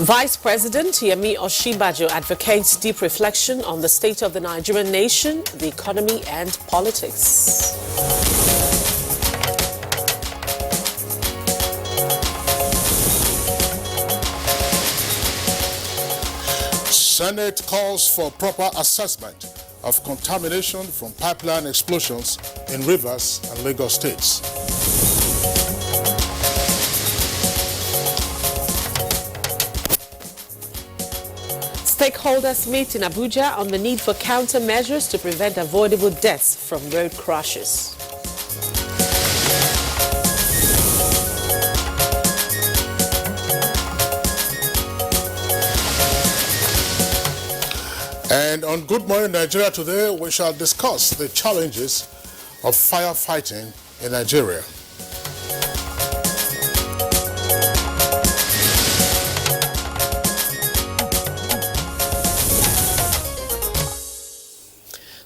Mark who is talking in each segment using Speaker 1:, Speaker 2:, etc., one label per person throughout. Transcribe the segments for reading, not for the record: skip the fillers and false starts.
Speaker 1: Vice President Yemi Osinbajo advocates deep reflection on the state of the Nigerian nation, the economy and politics.
Speaker 2: Senate calls for proper assessment of contamination from pipeline explosions in Rivers and Lagos states.
Speaker 1: Stakeholders meet in Abuja on the need for countermeasures to prevent avoidable deaths from road crashes.
Speaker 2: And on Good Morning Nigeria today, we shall discuss the challenges of firefighting in Nigeria.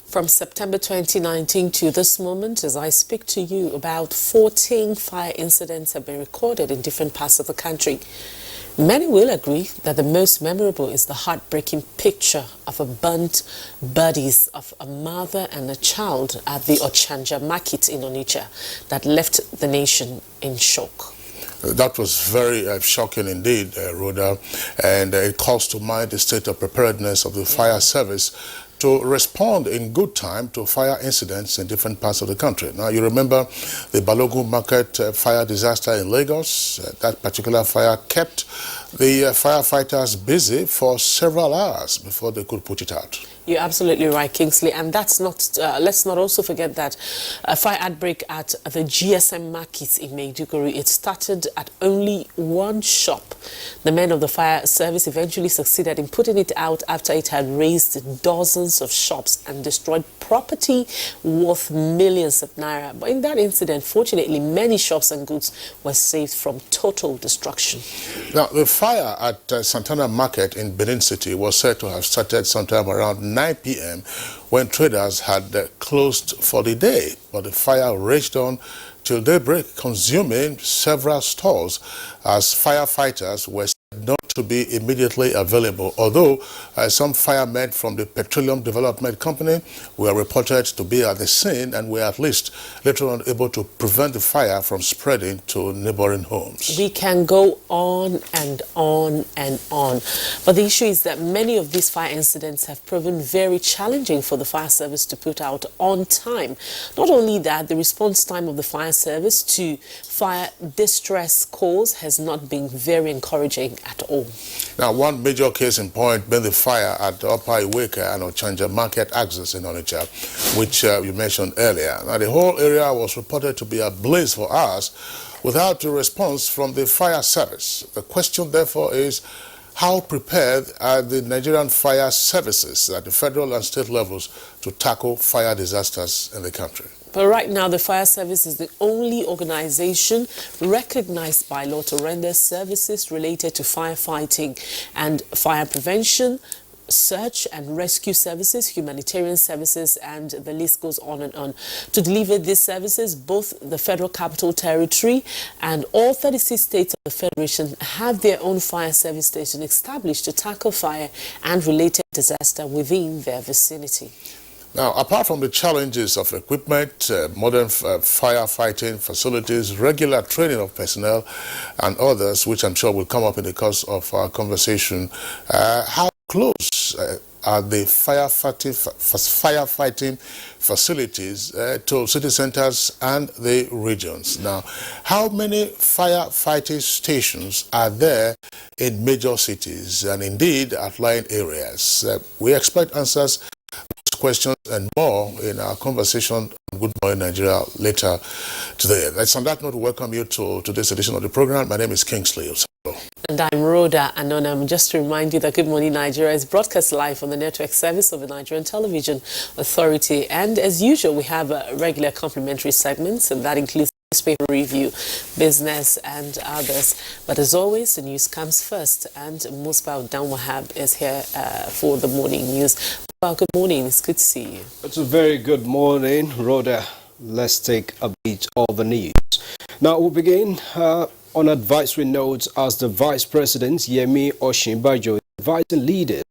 Speaker 1: From September 2019 to this moment, as I speak to you, about 14 fire incidents have been recorded in different parts of the country. Many will agree that the most memorable is the heartbreaking picture of a burnt bodies of a mother and a child at the Ochanja market in Onitsha that left the nation in shock.
Speaker 2: That was very shocking indeed, Rhoda, and it calls to mind the state of preparedness of the fire service to respond in good time to fire incidents in different parts of the country. Now, you remember the Balogun Market fire disaster in Lagos. That particular fire kept the firefighters busy for several hours before they could put it out.
Speaker 1: You're absolutely right, Kingsley, and that's not. Let's not also forget that a fire outbreak at the GSM market in Maiduguri. It started at only one shop. The men of the fire service eventually succeeded in putting it out after it had razed dozens of shops and destroyed property worth millions of naira. But in that incident, fortunately, many shops and goods were saved from total destruction.
Speaker 2: Now, the fire at Santana Market in Benin City was said to have started sometime around 9 p.m. when traders had closed for the day, but the fire raged on till daybreak, consuming several stores as firefighters were said not to be immediately available, although some firemen from the Petroleum Development Company were reported to be at the scene and were at least later on able to prevent the fire from spreading to neighboring homes.
Speaker 1: We can go on and on and on, but the issue is that many of these fire incidents have proven very challenging for the fire service to put out on time. Not only that, the response time of the fire service to fire distress calls has not been very encouraging at all.
Speaker 2: Now, one major case in point being the fire at the Upper Iweka and Ochanja Market axis in Onitsha, which you mentioned earlier. Now, the whole area was reported to be ablaze for hours without a response from the fire service. The question, therefore, is how prepared are the Nigerian fire services at the federal and state levels to tackle fire disasters in the country?
Speaker 1: But right now, the fire service is the only organization recognized by law to render services related to firefighting and fire prevention, search and rescue services, humanitarian services, and the list goes on and on. To deliver these services, both the Federal Capital Territory and all 36 states of the Federation have their own fire service station established to tackle fire and related disaster within their vicinity.
Speaker 2: Now, apart from the challenges of equipment, modern firefighting facilities, regular training of personnel, and others, which I'm sure will come up in the course of our conversation, how close are the firefighting facilities to city centers and the regions? Now, how many firefighting stations are there in major cities and indeed outlying areas? We expect answers questions and more in our conversation on Good Morning Nigeria later today. Let's on that note welcome you to today's edition of the program. My name is Kingsley.
Speaker 1: And I'm Rhoda Anonam. Just to remind you that Good Morning Nigeria is broadcast live on the network service of the Nigerian Television Authority. And as usual, we have regular complimentary segments, and that includes newspaper review, business, and others. But as always, the news comes first, and Musbah Danwahab is here for the morning news. Well, good morning. It's good to see you.
Speaker 3: It's a very good morning, Rhoda. Let's take a beat of the news. Now we'll begin On advisory notes, as the Vice President Yemi Osinbajo is advising leaders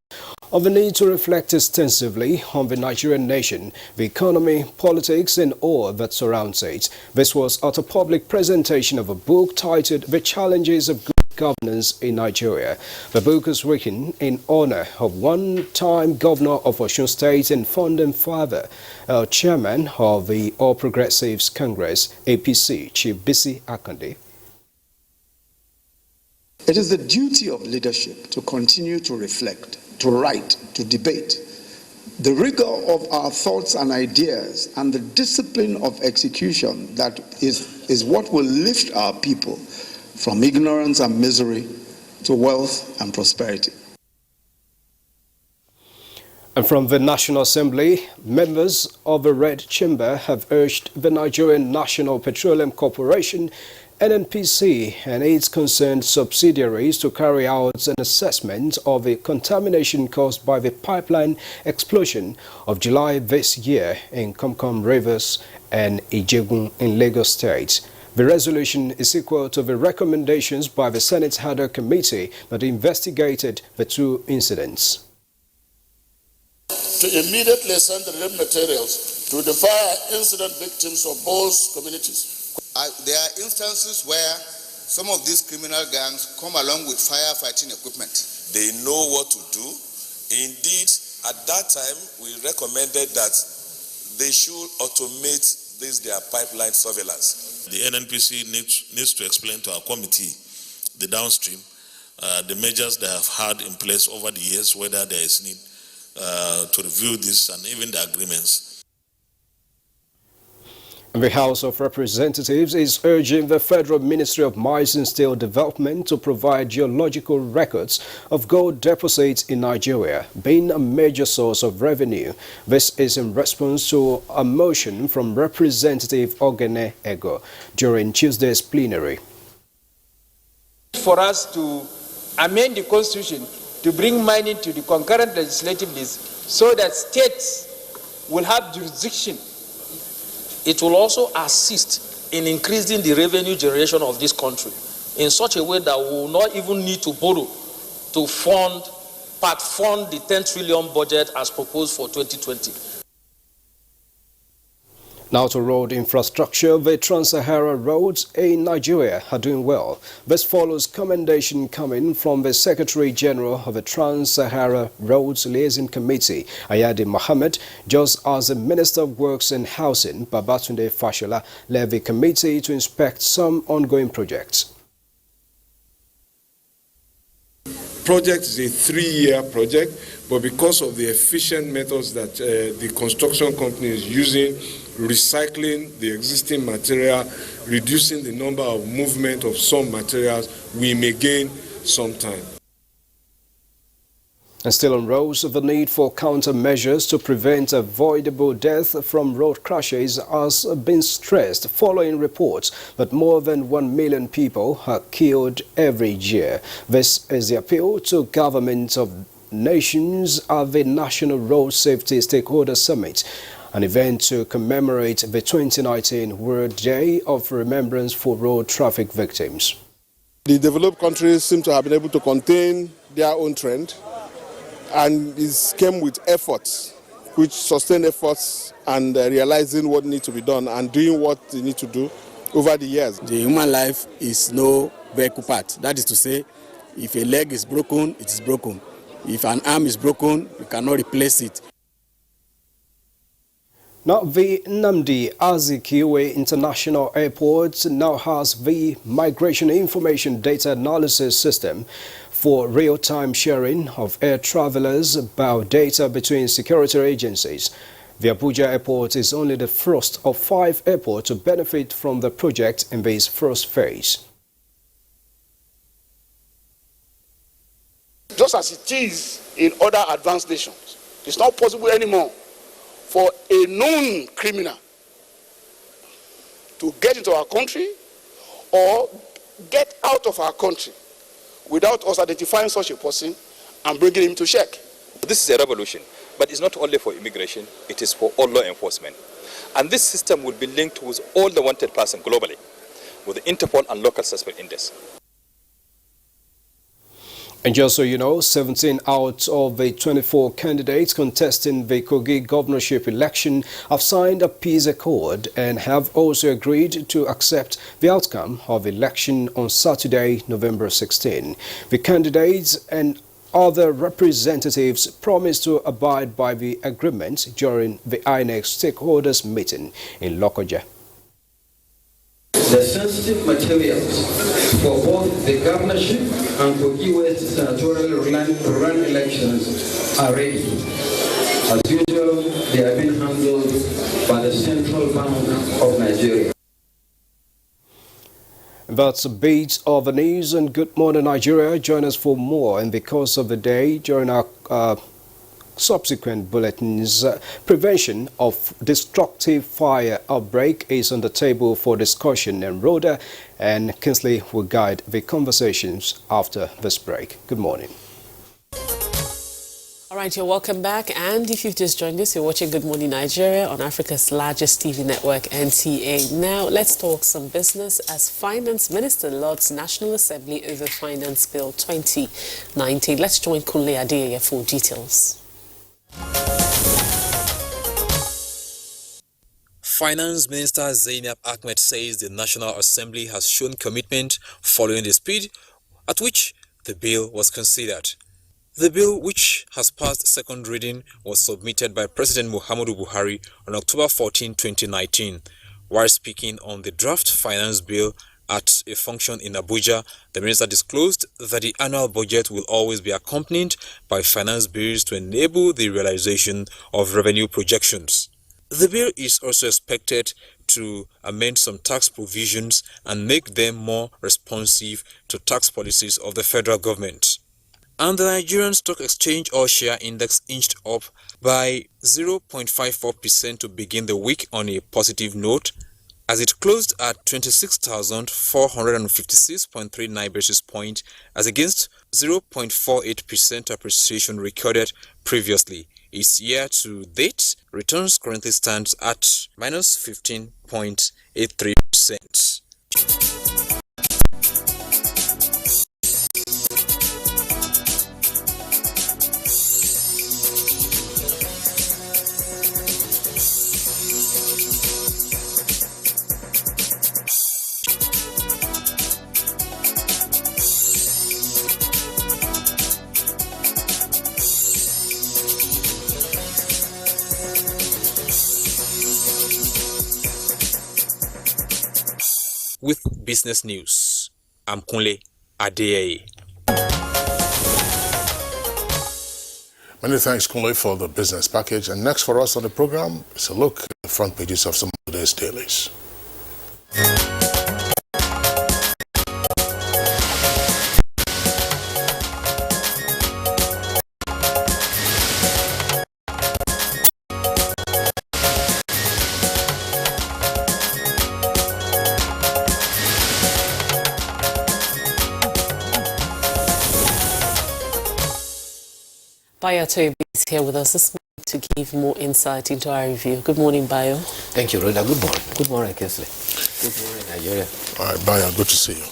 Speaker 3: of the need to reflect extensively on the Nigerian nation, the economy, politics and all that surrounds it. This was at a public presentation of a book titled The Challenges of Good Governance in Nigeria. The book is written in honor of one-time Governor of Osun State and founding father, Chairman of the All Progressives Congress, APC, Chief Bisi Akande.
Speaker 4: It is the duty of leadership to continue to reflect, to write, to debate. The rigor of our thoughts and ideas and the discipline of execution that is what will lift our people from ignorance and misery to wealth and prosperity.
Speaker 3: And from the National Assembly, members of the Red Chamber have urged the Nigerian National Petroleum Corporation, NNPC, and its concerned subsidiaries to carry out an assessment of the contamination caused by the pipeline explosion of July this year in Komkom Rivers and Ijegun in Lagos State. The resolution is equal to the recommendations by the Senate Haddock Committee that investigated the two incidents.
Speaker 5: To immediately send the relief materials to the fire incident victims of both communities.
Speaker 6: There are instances where some of these criminal gangs come along with firefighting equipment.
Speaker 7: They know what to do. Indeed, at that time, we recommended that they should automate their pipeline surveillance. The NNPC needs to explain to our committee, the downstream, the measures they have had in place over the years, whether there is need to review this and even the agreements.
Speaker 3: The House of Representatives is urging the Federal Ministry of Mines and Steel Development to provide geological records of gold deposits in Nigeria, being a major source of revenue. This is in response to a motion from Representative Ogene Ego during Tuesday's plenary.
Speaker 8: For us to amend the Constitution to bring mining to the concurrent legislative list so that states will have jurisdiction. It will also assist in increasing the revenue generation of this country in such a way that we will not even need to borrow to part-fund the 10 trillion budget as proposed for 2020.
Speaker 3: Now to road infrastructure. The Trans-Sahara roads in Nigeria are doing well. This follows commendation coming from the Secretary General of the Trans-Sahara Roads Liaison Committee, Ayade Mohammed, just as the Minister of Works and Housing, Babatunde Fashola, led the committee to inspect some ongoing projects.
Speaker 9: Project is a 3-year project, but because of the efficient methods that the construction company is using, recycling the existing material, reducing the number of movement of some materials, we may gain some time.
Speaker 3: And still on roads, the need for countermeasures to prevent avoidable death from road crashes has been stressed following reports that more than 1 million people are killed every year. This is the appeal to governments of nations at the National Road Safety Stakeholder Summit, an event to commemorate the 2019 World Day of Remembrance for Road Traffic Victims.
Speaker 10: The developed countries seem to have been able to contain their own trend, and it came with efforts, which sustained efforts and realizing what needs to be done and doing what they need to do over the years.
Speaker 11: The human life is no vehicle part. That is to say, if a leg is broken, it is broken. If an arm is broken, you cannot replace it.
Speaker 3: Now, the Nnamdi Azikiwe International Airport now has the Migration Information Data Analysis System for real-time sharing of air travelers about data between security agencies. The Abuja airport is only the first of 5 airports to benefit from the project in this first phase.
Speaker 5: Just as it is in other advanced nations, it's not possible anymore for a known criminal to get into our country or get out of our country without us identifying such a person and bringing him to check.
Speaker 12: This is a revolution, but it's not only for immigration, it is for all law enforcement. And this system will be linked with all the wanted persons globally. with the Interpol and local suspect index.
Speaker 3: And just so you know, 17 out of the 24 candidates contesting the Kogi governorship election have signed a peace accord and have also agreed to accept the outcome of the election on Saturday, November 16. The candidates and other representatives promised to abide by the agreement during the INEC stakeholders meeting in Lokoja.
Speaker 13: The sensitive materials for both the governorship and Kogi West senatorial run elections are ready. As usual, they are being handled by the Central Bank of Nigeria.
Speaker 3: That's a bit of the news, and good morning, Nigeria. Join us for more in the course of the day during our subsequent bulletins. Prevention of destructive fire outbreak is on the table for discussion, and Rhoda and Kinsley will guide the conversations after this break. Good morning.
Speaker 1: All right, you're welcome back. And if you've just joined us, you're watching Good Morning Nigeria on Africa's largest TV network, NTA. Now, let's talk some business as Finance Minister lords National Assembly over Finance Bill 2019. Let's join Kunle Adeyeye for details.
Speaker 14: Finance Minister Zainab Ahmed says the National Assembly has shown commitment following the speed at which the bill was considered. The bill, which has passed second reading, was submitted by President Muhammadu Buhari on October 14, 2019. While speaking on the draft finance bill at a function in Abuja, the minister disclosed that the annual budget will always be accompanied by finance bills to enable the realization of revenue projections. The bill is also expected to amend some tax provisions and make them more responsive to tax policies of the federal government. And the Nigerian Stock Exchange All-Share Index inched up by 0.54% to begin the week on a positive note, as it closed at 26,456.39 basis points as against 0.48% appreciation recorded previously. Its year-to-date returns currently stands at minus 15.83%. With business news, I'm Kunle Adeyeye.
Speaker 2: Many thanks, Kunle, for the business package. And next for us on the program is a look at the front pages of some of today's dailies.
Speaker 1: Bayo Toby is here with us this morning to give more insight into our review. Good morning, Bayo.
Speaker 15: Thank you, Rhoda. Good morning. Good morning, Kinsley. Good morning, Nigeria.
Speaker 2: All right, Bayo, good to see you.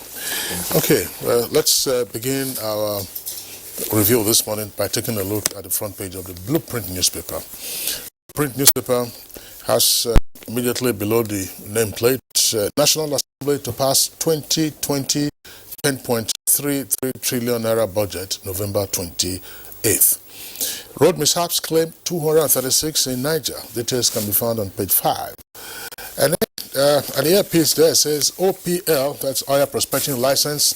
Speaker 2: Okay, well, let's begin our review this morning by taking a look at the front page of the Blueprint newspaper. The print newspaper has immediately below the nameplate, National Assembly to pass 2020 10.33 trillion naira budget, November 28th. Road mishaps claim 236 in Niger. Details can be found on page 5. And then an earpiece there says OPL, that's oil prospecting license.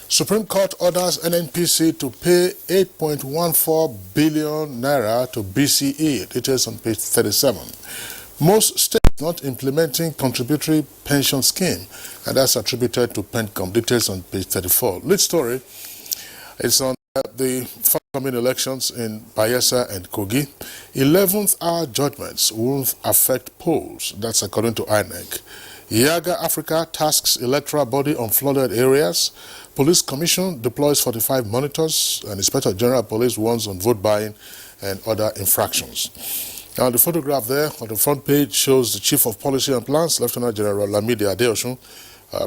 Speaker 2: Supreme Court orders NNPC to pay 8.14 billion naira to BCE. Details on page 37. Most states not implementing contributory pension scheme, and that's attributed to PENCOM. Details on page 34. Lead story is on the forthcoming elections in Bayelsa and Kogi. 11th hour judgments won't affect polls. That's according to INEC. Yaga Africa tasks electoral body on flooded areas. Police Commission deploys 45 monitors, and Inspector General Police warns on vote buying and other infractions. Now, the photograph there on the front page shows the Chief of Policy and Plans, Lieutenant General Lamidi Adeosun,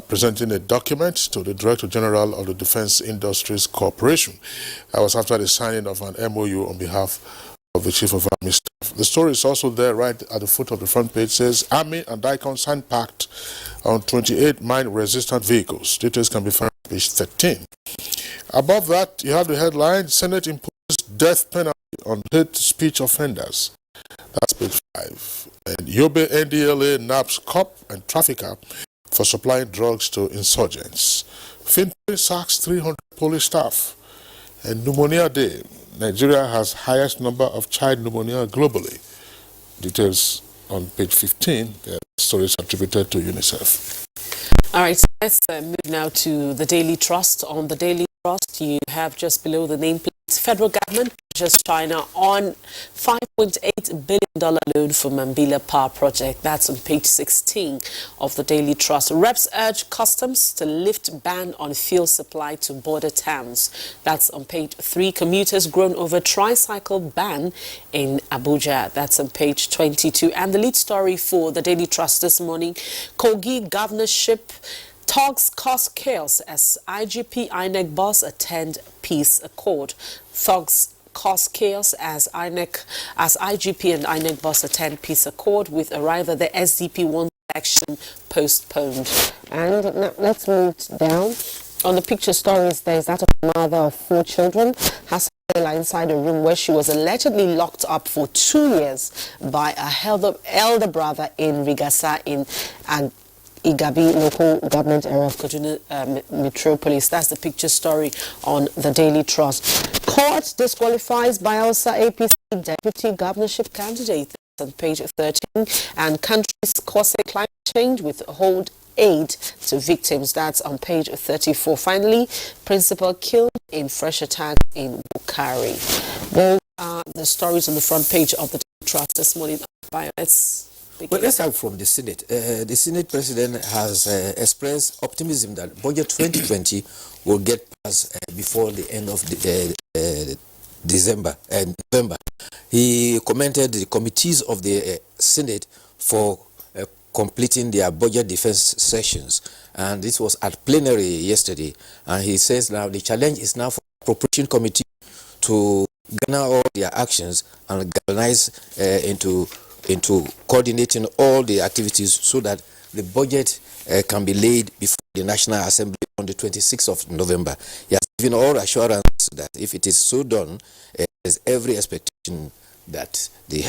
Speaker 2: presenting a document to the Director General of the Defense Industries Corporation. That was after the signing of an MOU on behalf of the Chief of Army Staff. The story is also there right at the foot of the front page. It says, Army and DICON signed pact on 28 mine-resistant vehicles. Details can be found on page 13. Above that, you have the headline, Senate imposed death penalty on hate speech offenders. That's page 5. And Yobe NDLA naps cop and trafficker for supplying drugs to insurgents. Finpay sacks 300 police staff. And Pneumonia Day. Nigeria has highest number of child pneumonia globally. Details on page 15. The story is attributed to UNICEF.
Speaker 1: All right, so let's move now to the Daily Trust. On the Daily Trust, you have just below the nameplate, federal government just China on $5.8 billion loan for Mambila Power Project. That's on page 16 of the Daily Trust. Reps urge customs to lift ban on fuel supply to border towns. That's on page 3. Commuters groan over tricycle ban in Abuja. That's on page 22. And the lead story for the Daily Trust this morning, Kogi governorship talks cause chaos as IGP INEC boss attend peace accord. Thugs cause chaos as IGP and INEC boss attend peace accord, with arrival the SDP won election postponed. And now let's move down. On the picture stories, there is that of a mother of 4 children has inside a room where she was allegedly locked up for 2 years by a elder brother in Rigasa in Igabi local government area of Kaduna Metropolis. That's the picture story on the Daily Trust. Court disqualifies Bielsa APC deputy governorship candidate. That's on page 13. And countries causing climate change withhold aid to victims. That's on page 34. Finally, principal killed in fresh attack in Bukari. Those are the stories on the front page of the Daily Trust this morning.
Speaker 15: Let's start from the Senate. The Senate President has expressed optimism that Budget 2020 will get passed before the end of November. He commended the committees of the Senate for completing their budget defense sessions, and this was at plenary yesterday. And he says now the challenge is now for the Appropriation Committee to garner all their actions and galvanize into coordinating all the activities so that the budget can be laid before the National Assembly on the 26th of November. He has given all assurance that if it is so done, there's every expectation that the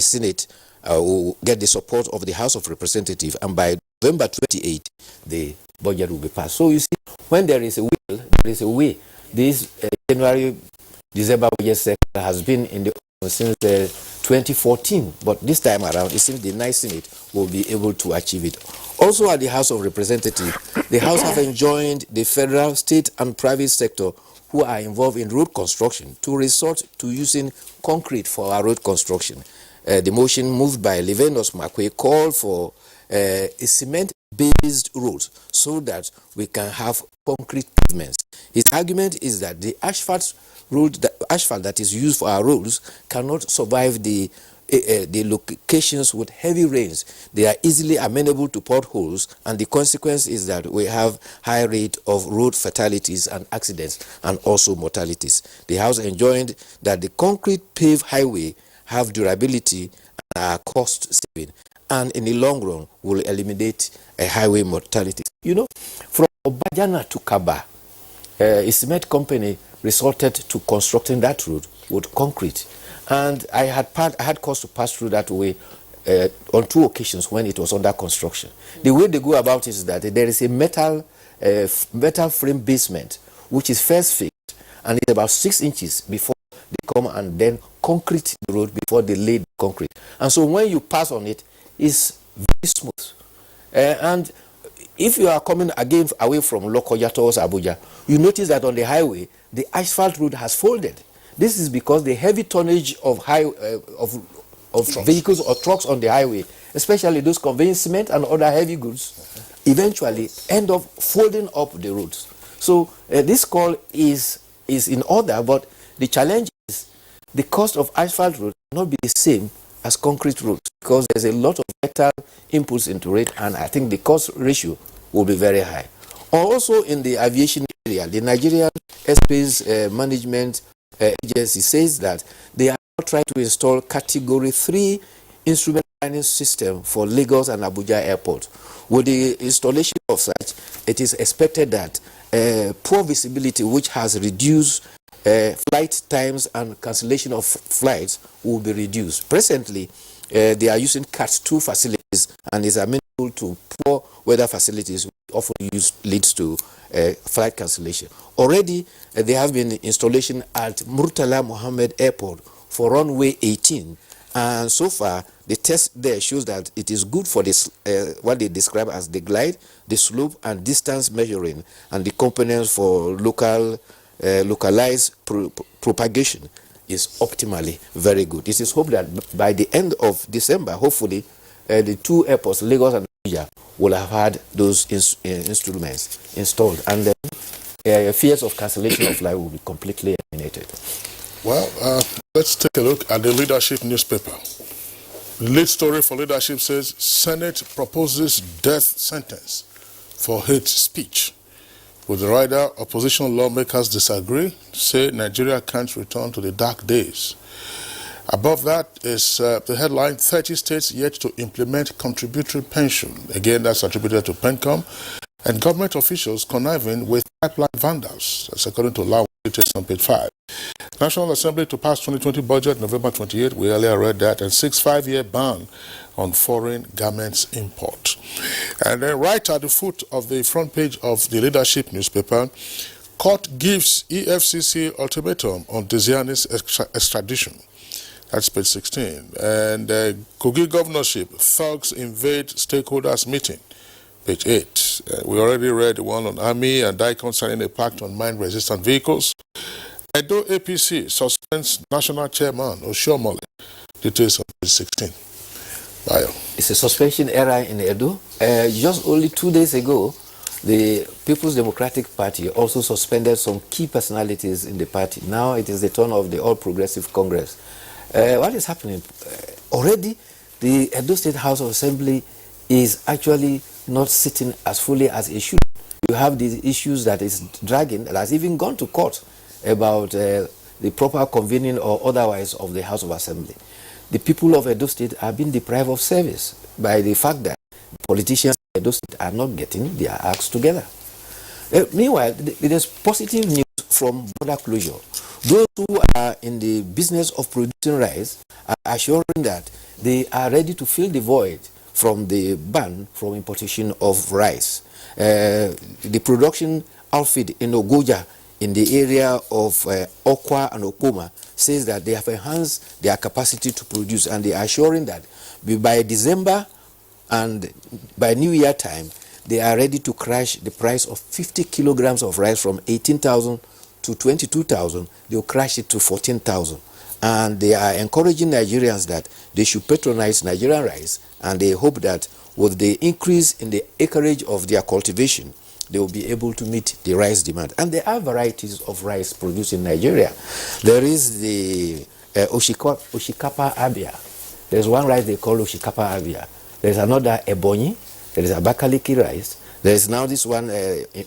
Speaker 15: Senate will get the support of the House of Representatives, and by November 28, the budget will be passed. So you see, when there is a will, there is a way. This January-December budget cycle has been in the since 2014, but this time around it seems the nice Senate will be able to achieve it. Also at the House of Representatives, the House have enjoined the federal, state and private sector who are involved in road construction to resort to using concrete for our road construction. The motion moved by Levenus Makwe called for a cement-based road so that we can have concrete pavements. His argument is that the asphalt that is used for our roads cannot survive the locations with heavy rains. They are easily amenable to potholes, and the consequence is that we have high rate of road fatalities and accidents and also mortalities. The House enjoined that the concrete paved highway have durability and are cost saving, and in the long run will eliminate a highway mortality. You know, from Obajana to Kaba, a cement company resorted to constructing that road with concrete, and I had cause to pass through that way on 2 occasions when it was under construction. The way they go about it is that there is a metal frame basement which is first fixed, and it's about 6 inches before they come and then concrete the road before they lay the concrete. And so when you pass on it, it's very smooth. And if you are coming again away from Lokoja towards Abuja, you notice that on the highway, the asphalt road has folded. This is because the heavy tonnage of vehicles or trucks on the highway, especially those conveying cement and other heavy goods, eventually end up folding up the roads. So this call is in order, but the challenge is the cost of asphalt road cannot be the same as concrete roads because there's a lot of metal inputs into it, and I think the cost ratio will be very high. Also in the aviation area, the Nigerian Airspace Management Agency says that they are now trying to install Category 3 instrument lining system for Lagos and Abuja airport. With the installation of such, it is expected that poor visibility, which has reduced flight times and cancellation of flights, will be reduced. Presently, they are using Cat 2 facilities and is amenable to poor weather facilities, which often leads to flight cancellation. Already, there have been installation at Murtala Mohammed Airport for runway 18, and so far the test there shows that it is good for this what they describe as the glide, the slope, and distance measuring, and the components for localized propagation is optimally very good. It is hoped that by the end of December, hopefully, the two airports, Lagos and Abuja, will have had those instruments installed, and then fears of cancellation of flight will be completely eliminated.
Speaker 2: Well, let's take a look at the Leadership newspaper. The lead story for Leadership says, Senate proposes death sentence for hate speech. With the rider, opposition lawmakers disagree, say Nigeria can't return to the dark days. Above that is the headline, 30 states yet to implement contributory pension. Again, that's attributed to PENCOM. And government officials conniving with pipeline vandals. That's according to Law details on page 5. National Assembly to pass 2020 budget November 28. We earlier read that. And 5-year ban on foreign garments import. And then right at the foot of the front page of the Leadership newspaper, court gives EFCC ultimatum on Diziani's extradition. That's page 16. And Kogi governorship, thugs invade stakeholders meeting. Page 8. We already read the one on Army and DICON signing a pact on mine-resistant vehicles. Edo APC suspends national chairman Oshiomhole. Details on page 16. Bayo.
Speaker 15: It's a suspension era in Edo. Just only 2 days ago, the People's Democratic Party also suspended some key personalities in the party. Now it is the turn of the All Progressive Congress. What is happening? Already, the Edo State House of Assembly is actually not sitting as fully as it should. You have these issues that is dragging, that has even gone to court about the proper convening or otherwise of the House of Assembly. The people of Edo State are being deprived of service by the fact that politicians in Edo State are not getting their acts together. Meanwhile, there's positive news from border closure. Those who are in the business of producing rice are assuring that they are ready to fill the void from the ban from importation of rice. The production outfit in Ogoja, in the area of Okwa and Okpoma, says that they have enhanced their capacity to produce, and they are assuring that by December and by New Year time, they are ready to crash the price of 50 kilograms of rice from 18,000 to 22,000. They will crash it to 14,000. And they are encouraging Nigerians that they should patronize Nigerian rice, and they hope that with the increase in the acreage of their cultivation, they will be able to meet the rice demand. And there are varieties of rice produced in Nigeria. There is the Oshikapa Abia. There's one rice they call Oshikapa Abia. There's another Ebonyi. There is Abakaliki rice. There is now this one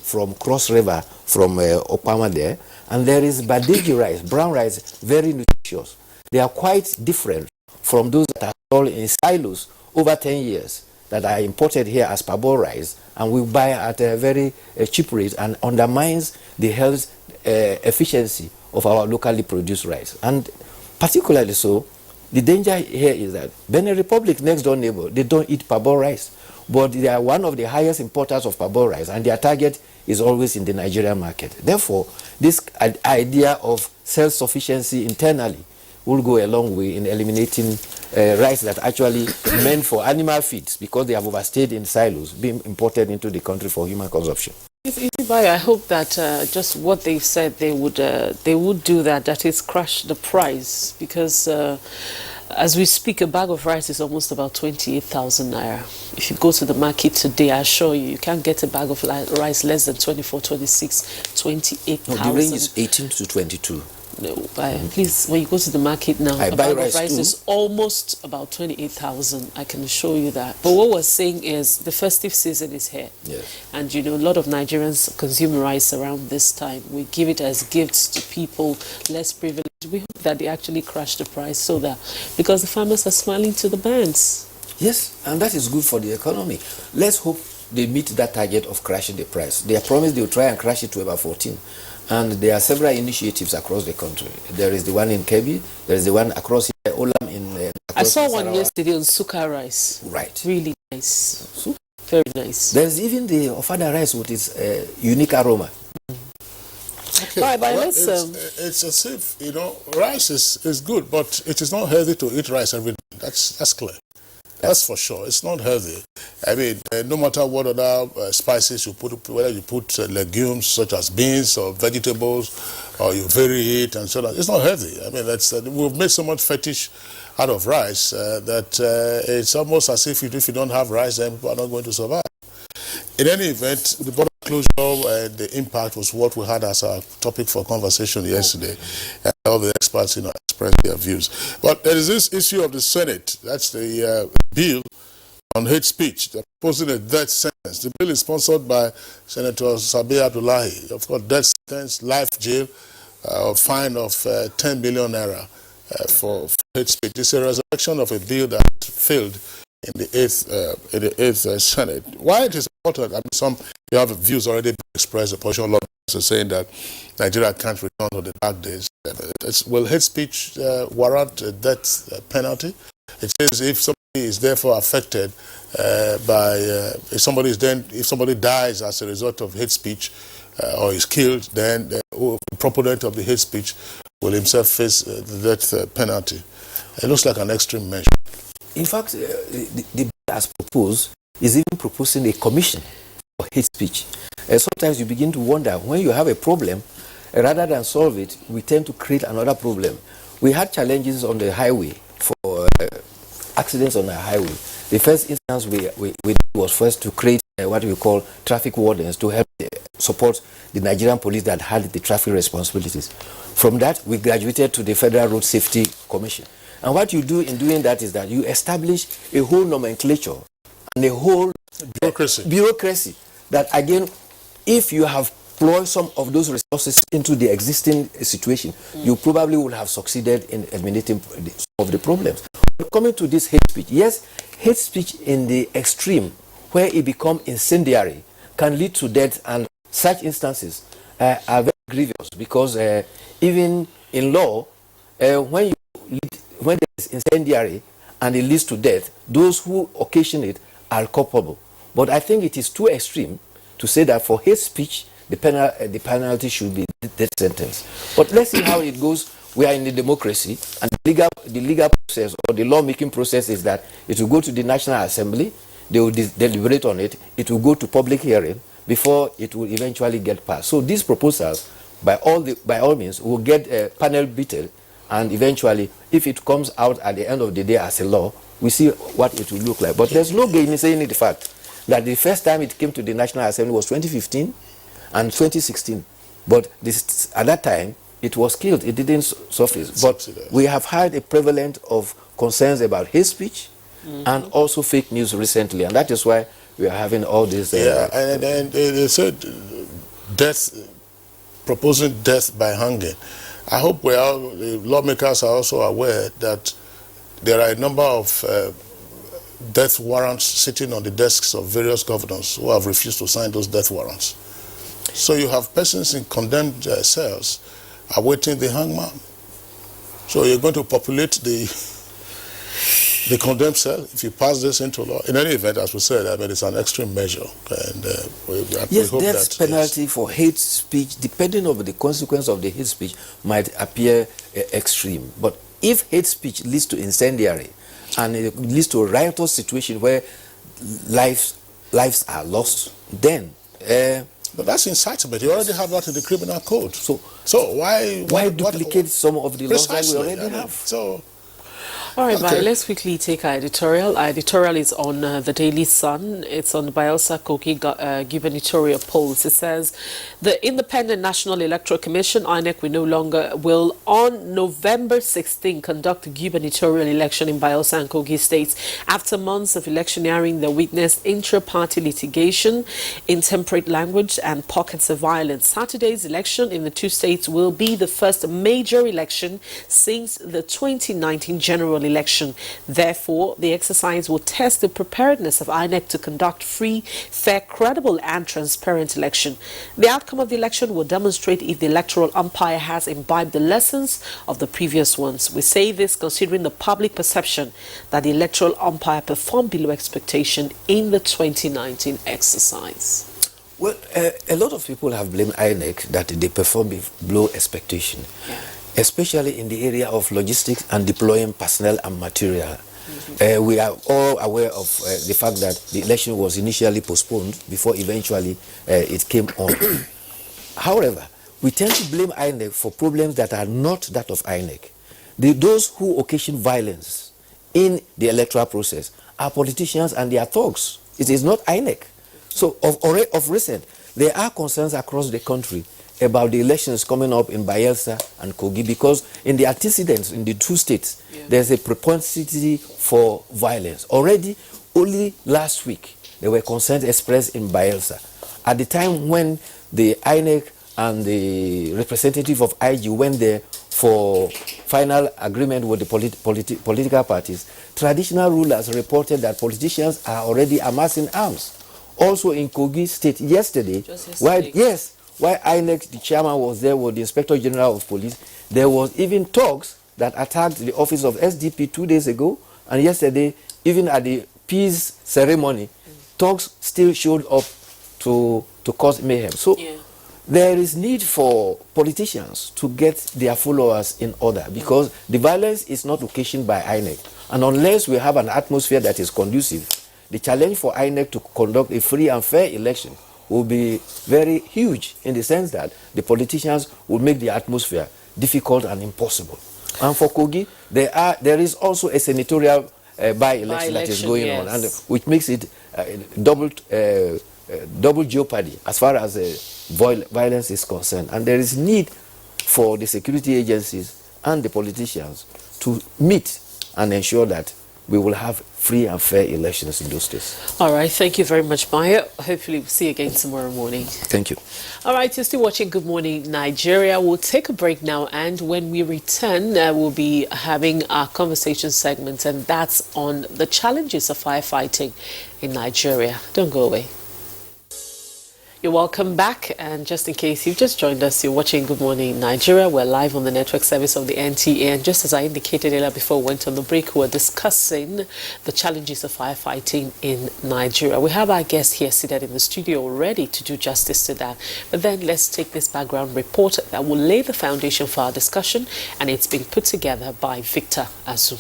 Speaker 15: from Cross River, from Opama there. And there is Badeji rice, brown rice, very nutritious. They are quite different from those that are sold in silos over 10 years that are imported here as parboiled rice, and we buy at a very cheap rate, and undermines the health efficiency of our locally produced rice. And particularly so, the danger here is that Benin Republic, next door neighbor, they don't eat parboiled rice, but they are one of the highest importers of parboiled rice, and their target is always in the Nigerian market. Therefore, this idea of self-sufficiency internally will go a long way in eliminating rice that actually meant for animal feeds, because they have overstayed in silos, being imported into the country for human consumption.
Speaker 1: I hope that just what they've said, they would do that is crash the price, because as we speak, a bag of rice is almost about 28,000 naira. If you go to the market today, I assure you, you can't get a bag of rice less than 24, 26, 28,000.
Speaker 15: No, the range is 18 to 22.
Speaker 1: No, please, when you go to the market now,
Speaker 15: I
Speaker 1: a
Speaker 15: buy
Speaker 1: bag
Speaker 15: rice
Speaker 1: of rice
Speaker 15: too.
Speaker 1: is almost about 28,000. I can assure you that. But what we're saying is the festive season is here.
Speaker 15: Yes.
Speaker 1: And you know, a lot of Nigerians consume rice around this time. We give it as gifts to people less privileged. We hope that they actually crash the price so that, because the farmers are smiling to the banks.
Speaker 15: Yes, and that is good for the economy. Let's hope they meet that target of crashing the price. They have promised they will try and crash it to about 14. And there are several initiatives across the country. There is the one in Kebbi, there is the one across here, Olam in
Speaker 1: I saw
Speaker 15: Nasarawa.
Speaker 1: one yesterday on Suka rice.
Speaker 15: Right.
Speaker 1: Really nice. Very nice.
Speaker 15: There's even the Ofada rice with its unique aroma.
Speaker 2: Okay.
Speaker 1: Right, but
Speaker 2: Well,
Speaker 1: let's,
Speaker 2: it's as if, you know, rice is good, but it is not healthy to eat rice every day. That's clear. That's for sure. It's not healthy. I mean, no matter what other spices you put, whether you put legumes such as beans or vegetables, or you vary it and so on, it's not healthy. I mean, we've made so much fetish out of rice that it's almost as if you don't have rice, then people are not going to survive. In any event, the border closure and the impact was what we had as our topic for conversation yesterday. And all the experts, expressed their views. But there is this issue of the Senate. That's the bill on hate speech, proposing a death sentence. The bill is sponsored by Senator Sabi Abdullahi. Of course, death sentence, life jail, a fine of 10 billion naira for hate speech. It's a resurrection of a bill that failed in the eighth Senate. Why it is important? I mean, you have views already been expressed. The opposition lawyers are saying that Nigeria can't return to the dark days. Will hate speech warrant a death penalty? It says if somebody is therefore affected if somebody dies as a result of hate speech or is killed, then the proponent of the hate speech will himself face the death penalty. It looks like an extreme measure.
Speaker 15: In fact, the bill as proposed is even proposing a commission for hate speech. Sometimes you begin to wonder, when you have a problem, rather than solve it, we tend to create another problem. We had challenges on the highway for accidents on the highway. The first instance we did was first to create what we call traffic wardens to help support the Nigerian police that had the traffic responsibilities. From that, we graduated to the Federal Road Safety Commission. And what you do in doing that is that you establish a whole nomenclature and a whole bureaucracy that, again, if you have deployed some of those resources into the existing situation, you probably would have succeeded in eliminating some of the problems. But coming to this hate speech, yes, hate speech in the extreme, where it becomes incendiary, can lead to death, and such instances are very grievous, because even in law, when there is incendiary and it leads to death, those who occasion it are culpable. But I think it is too extreme to say that for hate speech, the penalty should be death sentence. But let's see how it goes. We are in a democracy, and the legal process or the lawmaking process is that it will go to the National Assembly, they will deliberate on it, it will go to public hearing before it will eventually get passed. So these proposals, by all means, will get panel beaten, and eventually, if it comes out at the end of the day as a law, we see what it will look like. But there's no gainsaying the fact that the first time it came to the National Assembly was 2015 and 2016. But at that time, it was killed. It didn't surface. But we have had a prevalence of concerns about hate speech and also fake news recently. And that is why we are having all this.
Speaker 2: And they said proposing death by hanging. I hope the lawmakers are also aware that there are a number of death warrants sitting on the desks of various governors who have refused to sign those death warrants. So you have persons in condemned cells awaiting the hangman. So you're going to populate the condemned cell if you pass this into law. In any event, as we said, I mean, it's an extreme measure. And we hope
Speaker 15: death penalty for hate speech, depending on the consequence of the hate speech, might appear extreme. But if hate speech leads to incendiary and it leads to a riotous situation where lives are lost, then...
Speaker 2: but that's incitement. You already have that in the criminal code. So why
Speaker 15: duplicate some of the laws that we already have?
Speaker 2: So
Speaker 1: All right, Bye. Let's quickly take our editorial. Our editorial is on the Daily Sun. It's on the Bayelsa Kogi gubernatorial polls. It says, the Independent National Electoral Commission, INEC, will on November 16 conduct the gubernatorial election in Bayelsa and Kogi states. After months of electioneering, they witnessed intra-party litigation, intemperate language, and pockets of violence. Saturday's election in the two states will be the first major election since the 2019 general election. Therefore, the exercise will test the preparedness of INEC to conduct free, fair, credible, and transparent election. The outcome of the election will demonstrate if the electoral umpire has imbibed the lessons of the previous ones. We say this considering the public perception that the electoral umpire performed below expectation in the 2019 exercise.
Speaker 15: Well, a lot of people have blamed INEC that they performed below expectation. Yeah. Especially in the area of logistics and deploying personnel and material. We are all aware of the fact that the election was initially postponed before eventually it came on. However, we tend to blame INEC for problems that are not that of INEC. Those who occasion violence in the electoral process are politicians and their thugs. It is not INEC. So of recent, there are concerns across the country about the elections coming up in Bayelsa and Kogi, because in the antecedents in the two states, there's a propensity for violence. Already, only last week, there were concerns expressed in Bayelsa. At the time when the INEC and the representative of IG went there for final agreement with the political parties, traditional rulers reported that politicians are already amassing arms. Also in Kogi state yesterday, while INEC, the chairman, was there with the Inspector General of Police, there was even talks that attacked the office of SDP 2 days ago, and yesterday, even at the peace ceremony, talks still showed up to cause mayhem. So there is need for politicians to get their followers in order, because the violence is not occasioned by INEC. And unless we have an atmosphere that is conducive, the challenge for INEC to conduct a free and fair election will be very huge, in the sense that the politicians will make the atmosphere difficult and impossible. And for Kogi, there is also a senatorial by-election that is going on, and which makes it double jeopardy as far as violence is concerned. And there is need for the security agencies and the politicians to meet and ensure that we will have free and fair elections in those states.
Speaker 1: All right, thank you very much, Maya. Hopefully we'll see you again tomorrow morning.
Speaker 15: Thank you.
Speaker 1: All right, you're still watching Good Morning Nigeria. We'll take a break now, and when we return, we'll be having our conversation segment, and that's on the challenges of firefighting in Nigeria. Don't go away. You're welcome back, and just in case you've just joined us, you're watching Good Morning Nigeria. We're live on the network service of the NTA, and just as I indicated earlier before we went on the break, we're discussing the challenges of firefighting in Nigeria. We have our guest here seated in the studio already to do justice to that, but then let's take this background report that will lay the foundation for our discussion, and it's been put together by Victor Azu.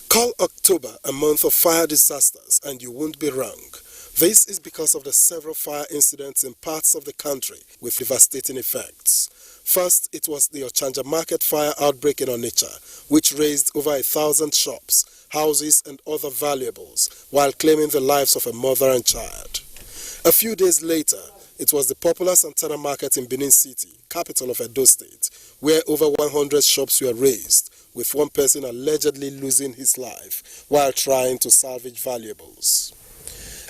Speaker 16: Call October a month of fire disasters, and you won't be wrong. This is because of the several fire incidents in parts of the country with devastating effects. First, it was the Ochanja Market fire outbreak in Onitsha, which razed over 1,000 shops, houses, and other valuables, while claiming the lives of a mother and child. A few days later, it was the popular Santana Market in Benin City, capital of Edo State, where over 100 shops were razed, with one person allegedly losing his life while trying to salvage valuables.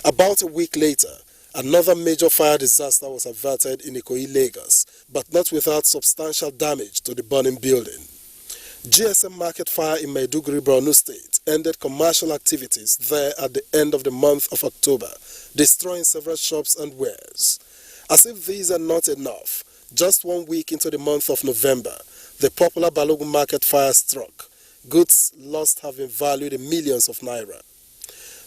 Speaker 16: About a week later, another major fire disaster was averted in Ikoyi, Lagos, but not without substantial damage to the burning building. GSM Market fire in Maiduguri, Borno State ended commercial activities there at the end of the month of October, destroying several shops and wares. As if these are not enough, just 1 week into the month of November, the popular Balogun Market fire struck. Goods lost have been valued in millions of naira.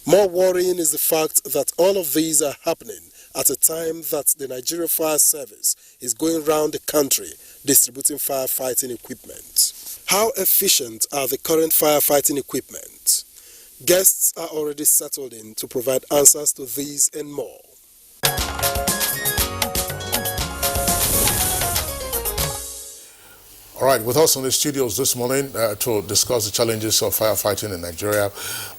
Speaker 16: More worrying is the fact that all of these are happening at a time that the Nigeria Fire Service is going around the country distributing firefighting equipment. How efficient are the current firefighting equipment? Guests are already settled in to provide answers to these and more.
Speaker 2: All right, with us in the studios this morning to discuss the challenges of firefighting in Nigeria,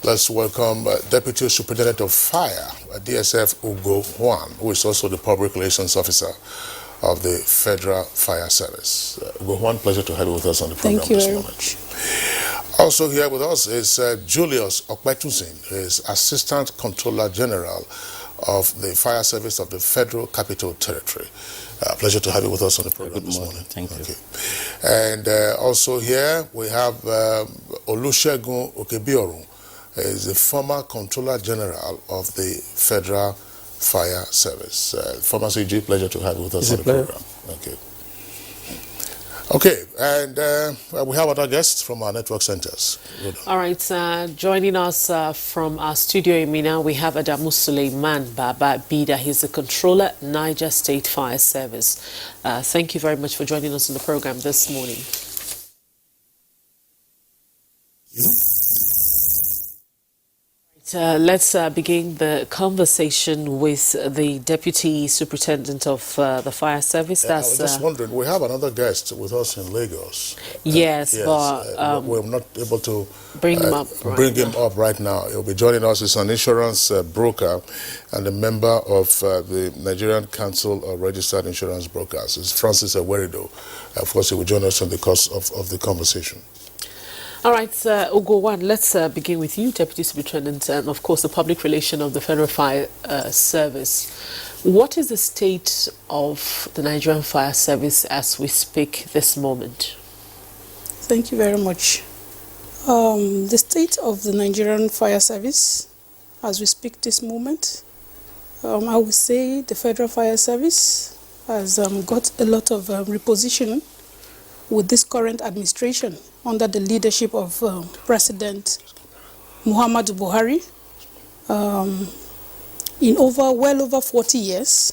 Speaker 2: let's welcome Deputy Superintendent of Fire, DSF Ugo Juan, who is also the Public Relations Officer of the Federal Fire Service. Ugo Juan, pleasure to have you with us on the program this morning. Thank you very much. Also here with us is Julius Okpetuzin, who is Assistant Controller General of the Fire Service of the Federal Capital Territory. Pleasure to have you with us on the program this morning.
Speaker 17: Thank you.
Speaker 2: And also here we have Olusegun Okebioru, is the former Controller General of the Federal Fire Service. Former CG, pleasure to have you with us on the program. Okay. Okay, and we have other guests from our network centers.
Speaker 1: All right, joining us from our studio in Mina, we have Adamu Suleiman Baba Bida. He's the Controller, Niger State Fire Service. Thank you very much for joining us on the program this morning. Let's begin the conversation with the Deputy Superintendent of the Fire Service.
Speaker 2: I was just wondering, we have another guest with us in Lagos.
Speaker 1: Yes, but
Speaker 2: we're not able to
Speaker 1: bring him up
Speaker 2: right now. He'll be joining us. He's an insurance broker and a member of the Nigerian Council of Registered Insurance Brokers. It's Francis Ewerido. Of course, he will join us in the course of the conversation.
Speaker 1: All right, Ugo Juan, let's begin with you, Deputy Superintendent, and of course the Public Relation of the Federal Fire Service. What is the state of the Nigerian Fire Service as we speak this moment?
Speaker 18: Thank you very much. The state of the Nigerian Fire Service as we speak this moment, I would say the Federal Fire Service has got a lot of repositioning with this current administration under the leadership of President Muhammadu Buhari. In well over 40 years,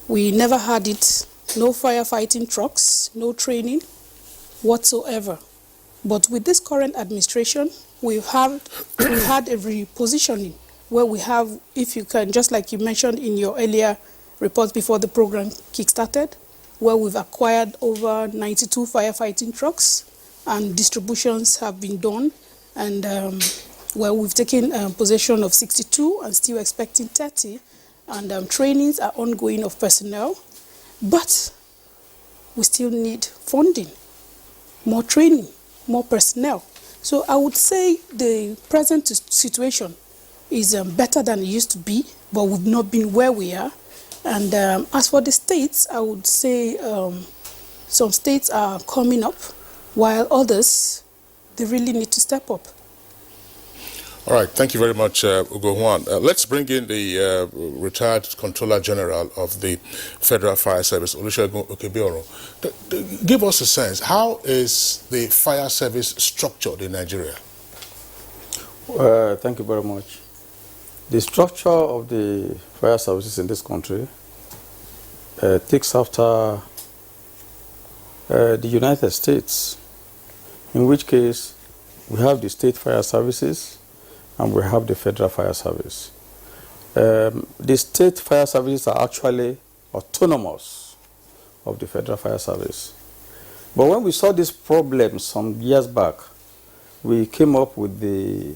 Speaker 18: we never had it, no firefighting trucks, no training whatsoever. But with this current administration, we've had a repositioning where we have, if you can, just like you mentioned in your earlier report before the program kick-started, where we've acquired over 92 firefighting trucks and distributions have been done, and where we've taken possession of 62 and still expecting 30, and trainings are ongoing of personnel, but we still need funding, more training, more personnel. So I would say the present situation is better than it used to be, but we've not been where we are. And as for the states, I would say some states are coming up, while others, they really need to step up.
Speaker 2: All right, thank you very much, Ugo Juan. Let's bring in the retired Controller General of the Federal Fire Service, Olusegun Okebioru. Give us a sense, how is the fire service structured in Nigeria?
Speaker 17: Thank you very much. The structure of the fire services in this country takes after the United States, in which case we have the state fire services and we have the federal fire service. The state fire services are actually autonomous of the federal fire service. But when we saw this problem some years back, we came up with the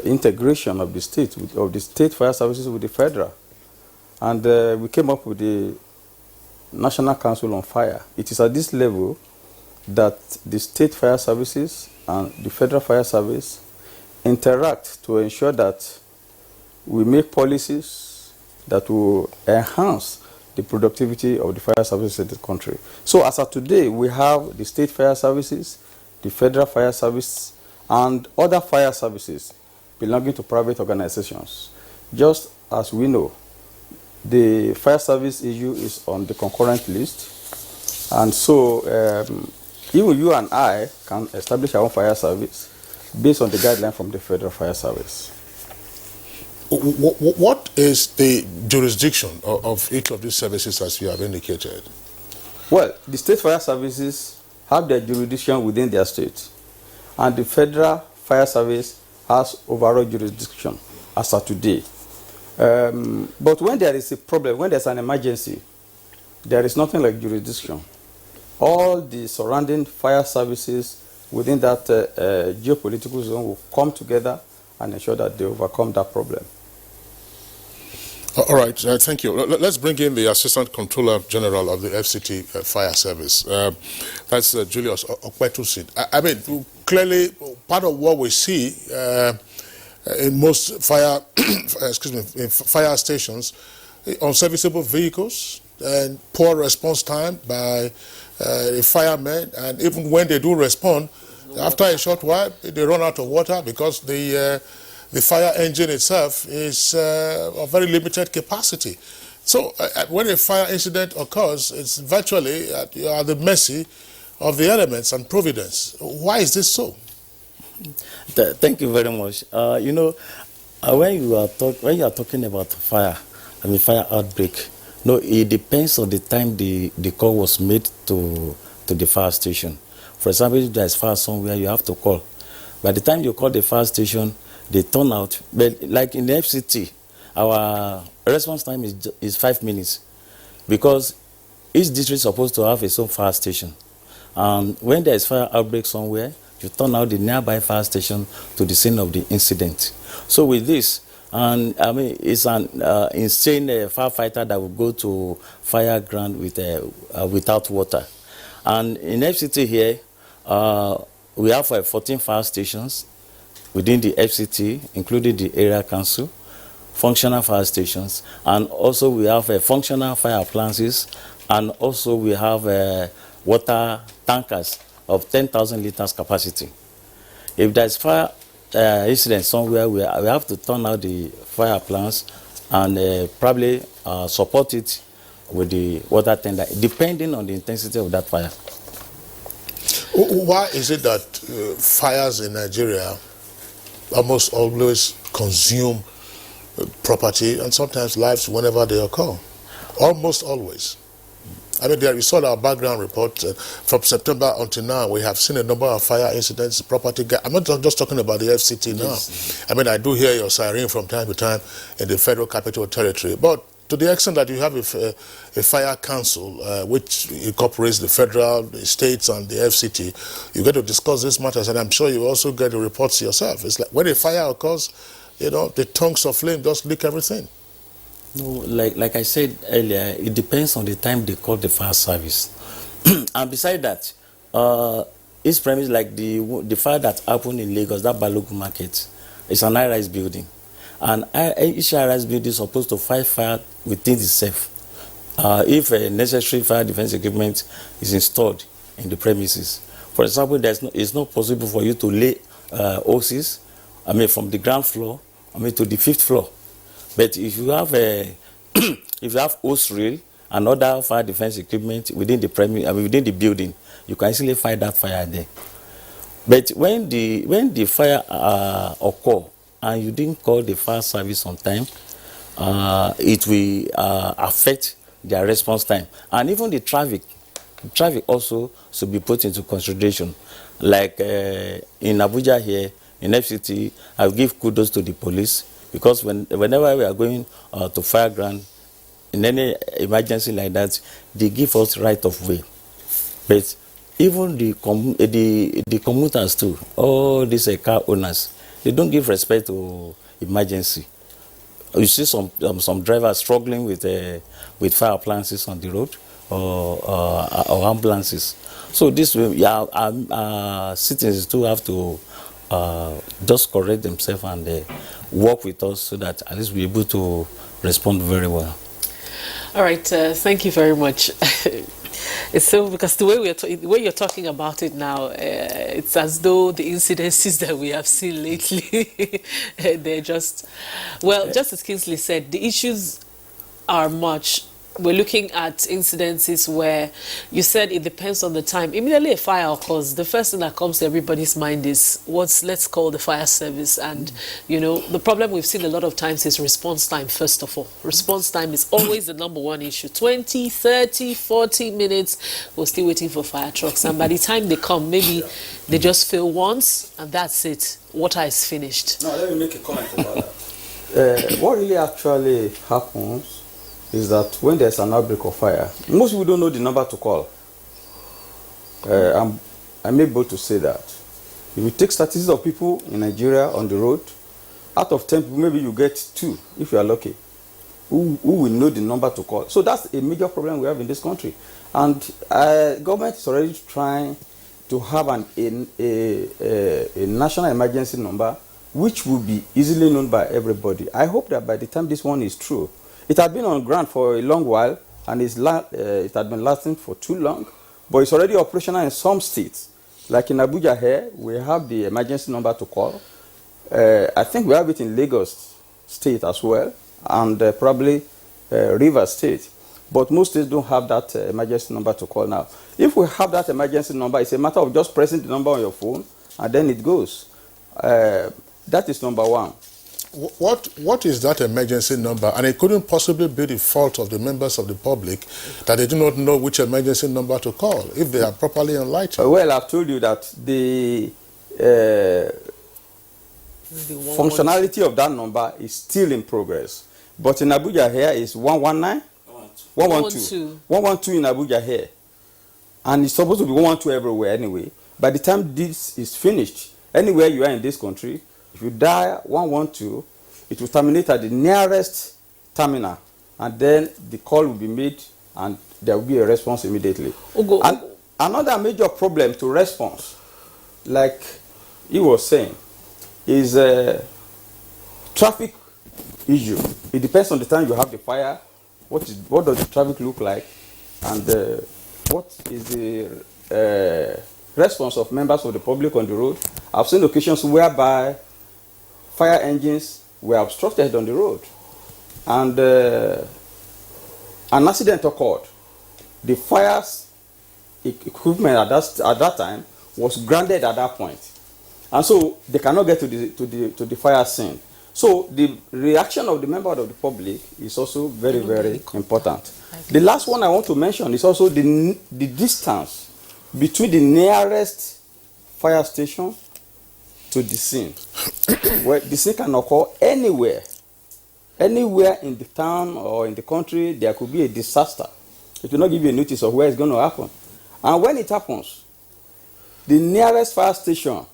Speaker 17: integration of the state fire services with the federal, and we came up with the National Council on Fire. It is at this level that the state fire services and the federal fire service interact to ensure that we make policies that will enhance the productivity of the fire services in the country. So as of today, we have the state fire services, the federal fire service, and other fire services belonging to private organizations. Just as we know, the fire service issue is on the concurrent list, and so even you and I can establish our own fire service based on the guideline from the Federal Fire Service.
Speaker 2: What is the jurisdiction of each of these services as you have indicated?
Speaker 17: Well, the state fire services have their jurisdiction within their state, and the Federal Fire Service has overall jurisdiction as of today. But when there is a problem, when there's an emergency, there is nothing like jurisdiction. all the surrounding fire services within that geopolitical zone will come together and ensure that they overcome that problem.
Speaker 2: All right, thank you. Let's bring in the Assistant Controller General of the FCT Fire Service. That's Julius Okwetusid. I mean, clearly, part of what we see in most fire, in fire stations, unserviceable vehicles and poor response time by the firemen, and even when they do respond, after a short while, they run out of water because the fire engine itself is of very limited capacity. So when a fire incident occurs, it's virtually you are at the mercy of the elements and providence. Why is this so?
Speaker 19: Thank you very much. You know, when you are talking about fire, I mean fire outbreak, no, it depends on the time the call was made to the fire station. For example, if there is fire somewhere, you have to call. By the time you call the fire station, they turn out. But like in the FCT, our response time is 5 minutes, because each district is supposed to have its own fire station. And when there is fire outbreak somewhere, you turn out the nearby fire station to the scene of the incident. So with this, and I mean, it's an insane firefighter that will go to fire ground without water. And in FCT here, we have 14 fire stations within the FCT, including the area council, functional fire stations, and also we have functional fire appliances, and also we have water tankers of 10,000 liters capacity. If there's fire incident somewhere, we have to turn out the fire plants and probably support it with the water tender, depending on the intensity of that fire.
Speaker 2: Why is it that fires in Nigeria almost always consume property and sometimes lives whenever they occur? Almost always. I mean, you saw our background report from September until now. We have seen a number of fire incidents, property. I'm not just talking about the FCT now. Yes. I mean, I do hear your siren from time to time in the Federal Capital Territory. But to the extent that you have a fire council, which incorporates the federal, the states, and the FCT, you get to discuss these matters, and I'm sure you also get the reports yourself. It's like when a fire occurs, you know, the tongues of flame just lick everything.
Speaker 19: No, like I said earlier, it depends on the time they call the fire service. And beside that, each premise, like the fire that happened in Lagos, that Balogun market, it's an high-rise building. And each high-rise building is supposed to fight fire within itself. If a necessary fire defense equipment is installed in the premises. For example, it's not possible for you to lay hoses, I mean, from the ground floor, I mean, to the 5th floor. But if you have if you have hose reel and other fire defense equipment within the premise, I mean, within the building, you can easily fight that fire there. But when the fire occur and you didn't call the fire service on time, it will affect their response time. And even the traffic also should be put into consideration. Like in Abuja here, in FCT, I will give kudos to the police, because whenever we are going to fire ground, in any emergency like that, they give us right of way. But even the commuters too, all these car owners, they don't give respect to emergency. You see some drivers struggling with fire appliances on the road or ambulances. So this way, citizens too have to just correct themselves and work with us so that at least we're able to respond very well.
Speaker 1: All right, thank you very much. It's so, because the way you're talking about it now, it's as though the incidences that we have seen lately, they're just, well, just as Kingsley said, the issues are much. We're looking at incidences where you said it depends on the time. Immediately a fire occurs, the first thing that comes to everybody's mind is let's call the fire service. And you know, the problem we've seen a lot of times is response time. First of all, response time is always the #1 issue. 20, 30, 40 minutes, we're still waiting for fire trucks, and by the time they come, maybe they just fail once and that's it. Water is finished.
Speaker 17: Now let me make a comment about that. What really actually happens is that when there's an outbreak of fire, most people don't know the number to call. I'm able to say that. If you take statistics of people in Nigeria on the road, out of 10 people, maybe you get 2, if you are lucky, who will know the number to call. So that's a major problem we have in this country. And government is already trying to have a national emergency number which will be easily known by everybody. I hope that by the time this one is true, it has been on ground for a long while, and it has been lasting for too long, but it's already operational in some states. Like in Abuja here, we have the emergency number to call. I think we have it in Lagos State as well, and probably Rivers State. But most states don't have that emergency number to call now. If we have that emergency number, it's a matter of just pressing the number on your phone, and then it goes. That is number one.
Speaker 2: What is that emergency number? And it couldn't possibly be the fault of the members of the public that they do not know which emergency number to call if they are properly enlightened.
Speaker 17: Well, I've told you that the functionality of that number is still in progress. But in Abuja here is 119, 112. 112 in Abuja here. And it's supposed to be 112 everywhere anyway. By the time this is finished, anywhere you are in this country, if you dial 112, it will terminate at the nearest terminal, and then the call will be made, and there will be a response immediately. And another major problem to response, like he was saying, is traffic issue. It depends on the time you have the fire. What does the traffic look like, and what is the response of members of the public on the road. I've seen occasions whereby fire engines were obstructed on the road, and an accident occurred. The fire's equipment at that time was grounded at that point, and so they cannot get to the fire scene. So the reaction of the member of the public is also very, very important. The last one I want to mention is also the distance between the nearest fire station to the scene. Where the scene can occur anywhere in the town or in the country. There could be a disaster. It will not give you a notice of where it's going to happen. And when it happens, the nearest fire station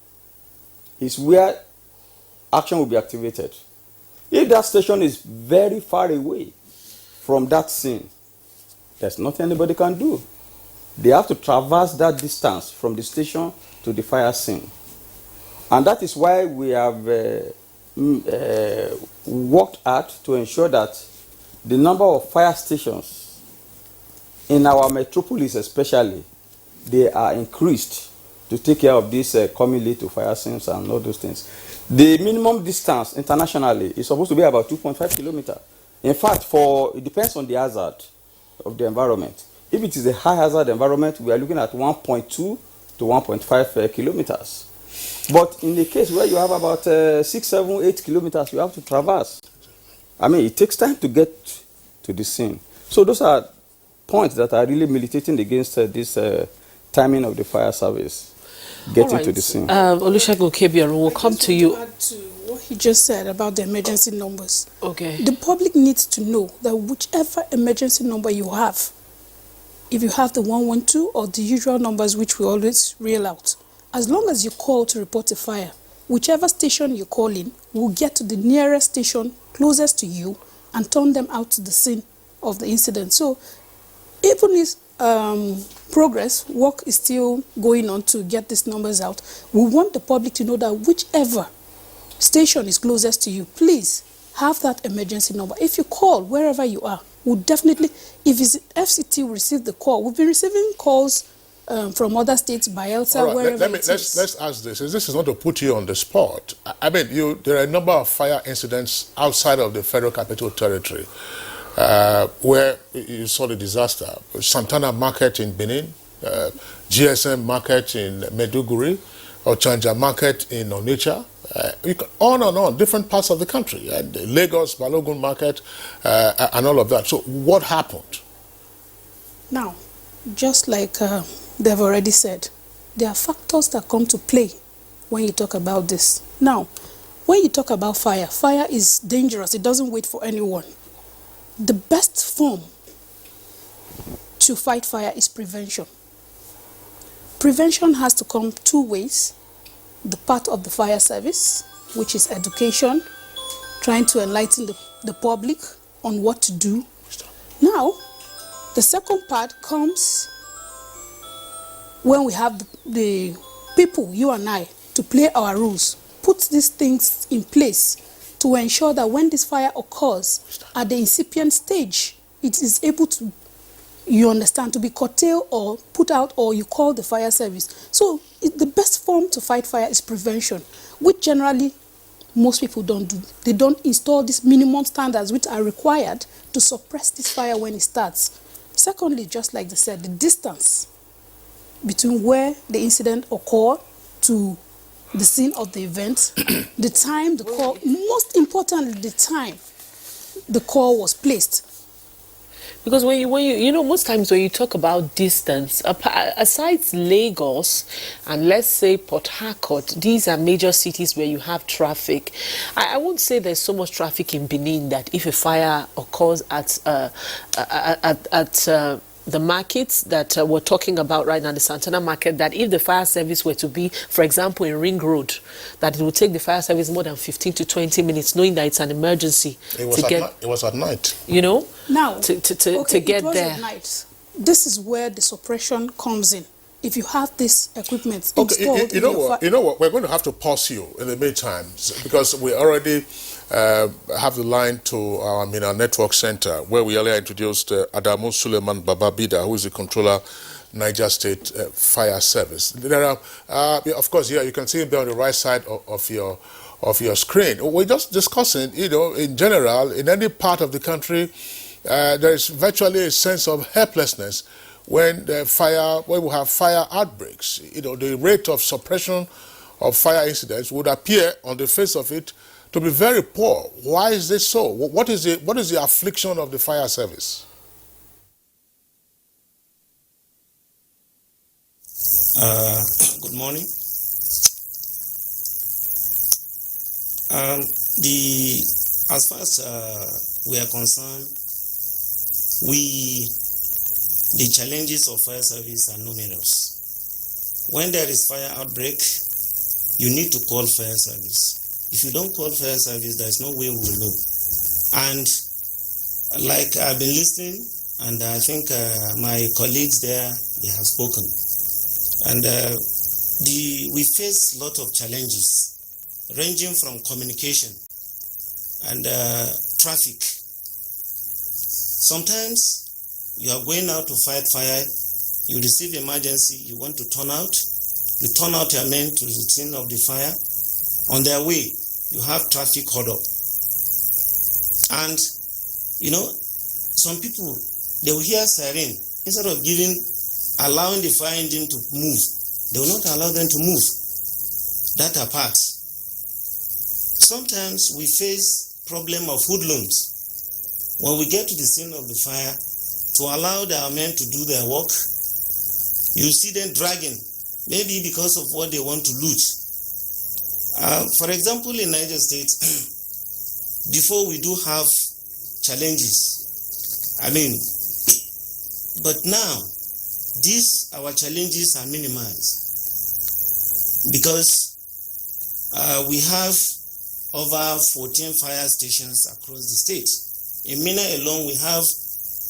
Speaker 17: is where action will be activated. If that station is very far away from that scene, there's nothing anybody can do. They have to traverse that distance from the station to the fire scene. And that is why we have worked hard to ensure that the number of fire stations in our metropolis especially, they are increased to take care of this coming late to fire scenes and all those things. The minimum distance internationally is supposed to be about 2.5 kilometers. In fact, it depends on the hazard of the environment. If it is a high hazard environment, we are looking at 1.2 to 1.5 kilometers. But in the case where you have about 6, 7, 8 kilometers, you have to traverse. I mean, it takes time to get to the scene. So those are points that are really militating against this timing of the fire service getting to the scene.
Speaker 1: Olusegun Kebiorun, will come to you.
Speaker 18: Add to what he just said about the emergency numbers.
Speaker 1: Okay.
Speaker 18: The public needs to know that whichever emergency number you have, if you have the 112 or the usual numbers which we always reel out, as long as you call to report a fire, whichever station you call in will get to the nearest station closest to you and turn them out to the scene of the incident. So even if work is still going on to get these numbers out, we want the public to know that whichever station is closest to you, please have that emergency number. If you call wherever you are, we'll definitely, if it's FCT receive the call, we've been receiving calls from other states, Bayelsa,
Speaker 2: right,
Speaker 18: wherever
Speaker 2: let's ask this. This is not to put you on the spot. I mean, there are a number of fire incidents outside of the Federal Capital Territory where you saw the disaster. Santana Market in Benin, GSM Market in Maiduguri, Ochanja Market in Onitsha, on and on, different parts of the country, and Lagos, Balogun Market, and all of that. So what happened?
Speaker 18: Now, just like they've already said, there are factors that come to play when you talk about this. Now, when you talk about fire, fire is dangerous. It doesn't wait for anyone. The best form to fight fire is prevention. Prevention has to come two ways. The part of the fire service, which is education, trying to enlighten the public on what to do. Now, the second part comes when we have the people, you and I, to play our rules, put these things in place to ensure that when this fire occurs at the incipient stage, it is able to, you understand, to be curtailed or put out, or you call the fire service. So the best form to fight fire is prevention, which generally most people don't do. They don't install these minimum standards which are required to suppress this fire when it starts. Secondly, just like they said, the distance between where the incident occurred to the scene of the event, the time the call, most importantly, the time the call was placed.
Speaker 1: Because when you know, most times when you talk about distance, aside Lagos and let's say Port Harcourt, these are major cities where you have traffic. I won't say there's so much traffic in Benin that if a fire occurs at the markets that we're talking about right now, the Santana market, that if the fire service were to be, for example, in Ring Road, that it would take the fire service more than 15 to 20 minutes, knowing that it's an emergency.
Speaker 2: It was at night.
Speaker 1: You know?
Speaker 18: Now,
Speaker 1: to get there.
Speaker 18: At night. This is where the suppression comes in. If you have this equipment installed,
Speaker 2: you know what? We're going to have to pause you in the meantime because we already have the line to our network center where we earlier introduced Adamu Suleiman Bababida, who is the controller, Niger State Fire Service. There are, of course, you can see him there on the right side of your screen. We're just discussing, in general, in any part of the country, there is virtually a sense of helplessness when we have fire outbreaks. The rate of suppression of fire incidents would appear on the face of it to be very poor. Why is this so? What is the affliction of the fire service?
Speaker 20: Good morning. As far as we are concerned, the challenges of fire service are numerous. When there is fire outbreak, you need to call fire service. If you don't call fire service, there's no way we will know. And like I've been listening, and I think my colleagues there, they have spoken. And we face a lot of challenges, ranging from communication and traffic. Sometimes you are going out to fight fire, you receive emergency, you want to turn out, you turn out your men to the scene of the fire. On their way, you have traffic hold up. And, some people, they will hear siren. Instead of allowing the fire engine to move, they will not allow them to move. That apart. Sometimes we face problem of hoodlums. When we get to the scene of the fire, to allow our men to do their work, you see them dragging, maybe because of what they want to loot. For example, in Niger State, before we do have challenges, but now, our challenges are minimized because we have over 14 fire stations across the state. In Mina alone, we have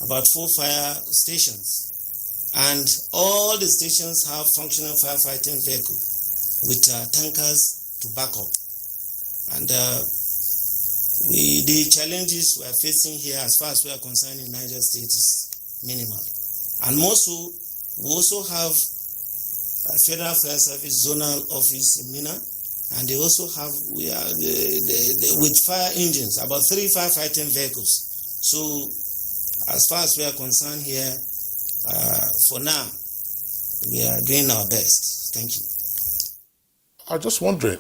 Speaker 20: about 4 fire stations, and all the stations have functional firefighting vehicles with tankers to back up. And the challenges we are facing here, as far as we are concerned in Niger State, is minimal. And also, we also have a Federal Fire Service Zonal Office in Mina, and they also have, with fire engines, about 3 firefighting vehicles. So, as far as we are concerned here, for now, we are doing our best. Thank you.
Speaker 2: I'm just wondering,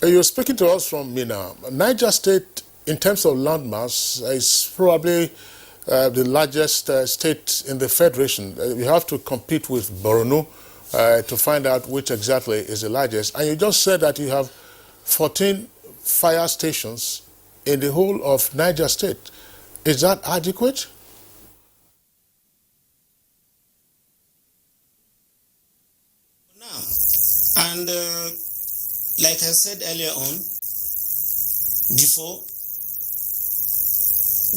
Speaker 2: you're speaking to us from Mina. Niger State, in terms of landmass, is probably the largest state in the federation. You have to compete with Borno to find out which exactly is the largest. And you just said that you have 14 fire stations in the whole of Niger State. Is that adequate?
Speaker 20: And like I said earlier on, before,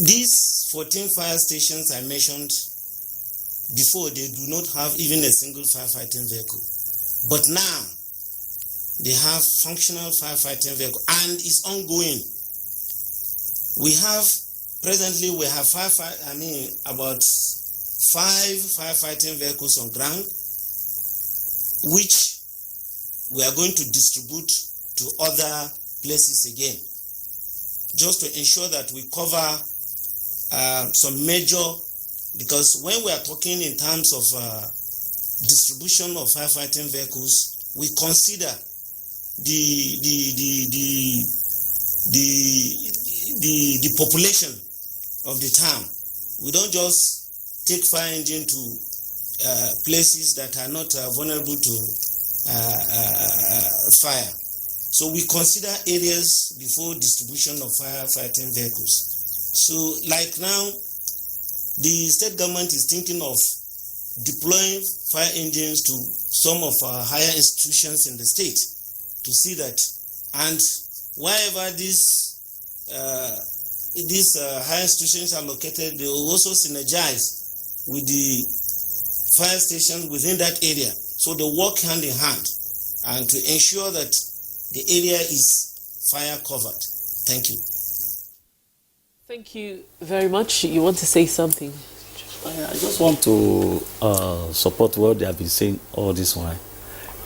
Speaker 20: these 14 fire stations I mentioned before, they do not have even a single firefighting vehicle. But now, they have functional firefighting vehicle, and it's ongoing. Presently we have about 5 firefighting vehicles on ground, which we are going to distribute to other places again, just to ensure that we cover some major, because when we are talking in terms of distribution of firefighting vehicles, we consider the population of the town. We don't just take fire engine to places that are not vulnerable to fire. So we consider areas before distribution of firefighting vehicles. So like now, the state government is thinking of deploying fire engines to some of our higher institutions in the state to see that, and wherever these higher institutions are located, they will also synergize with the fire stations within that area. So they work hand in hand and to ensure that the area is fire covered. Thank you.
Speaker 1: Thank you very much. You want to say something?
Speaker 19: I just want to support what they have been saying all this while.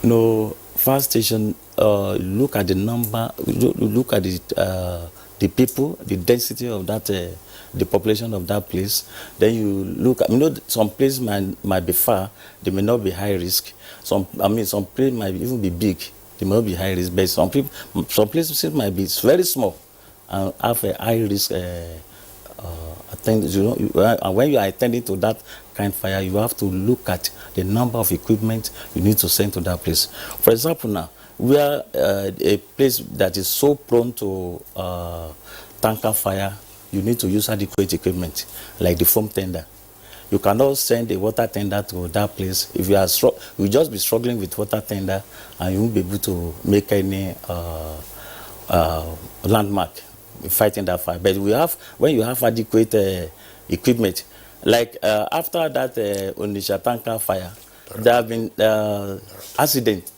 Speaker 19: You know, fire station, look at the number, look at the people, the density of that, the population of that place. Then you look at, some places might be far, they may not be high risk. Some places might even be big, they may not be high risk. But some places might be very small and have a high risk. And when you are attending to that kind of fire, you have to look at the number of equipment you need to send to that place. For example, now we are a place that is so prone to tanker fire. You need to use adequate equipment like the foam tender. You cannot send a water tender to that place. If you are you just be struggling with water tender, and you won't be able to make any landmark fighting that fire. But when you have adequate equipment, like after that Onitsha tanker fire, there have been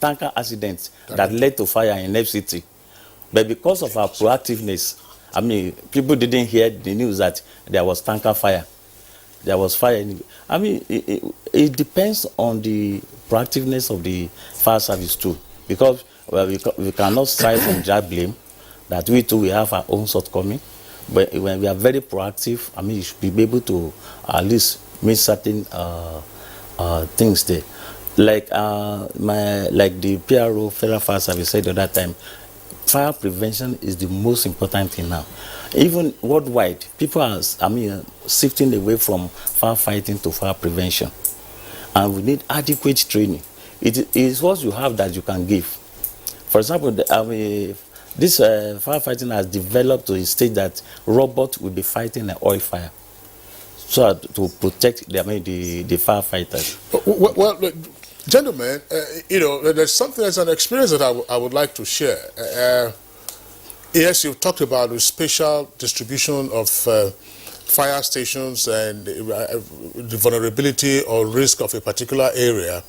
Speaker 19: tanker accidents that led to fire in FCT. But because of our proactiveness, people didn't hear the news that there was tanker fire. There was fire. It depends on the proactiveness of the fire service too, because we cannot side from that blame. That we too, we have our own shortcoming. But when we are very proactive, you should be able to at least make certain things there. Like the PRO, Federal Fire Service, said at that time, fire prevention is the most important thing now. Even worldwide, people are shifting away from firefighting to fire prevention. And we need adequate training. It is what you have that you can give. For example, this firefighting has developed to a state that robots will be fighting an oil fire, so to protect the firefighters.
Speaker 2: Well, gentlemen, there's something, there's an experience that I would like to share. Yes, you've talked about the spatial distribution of fire stations and the vulnerability or risk of a particular area.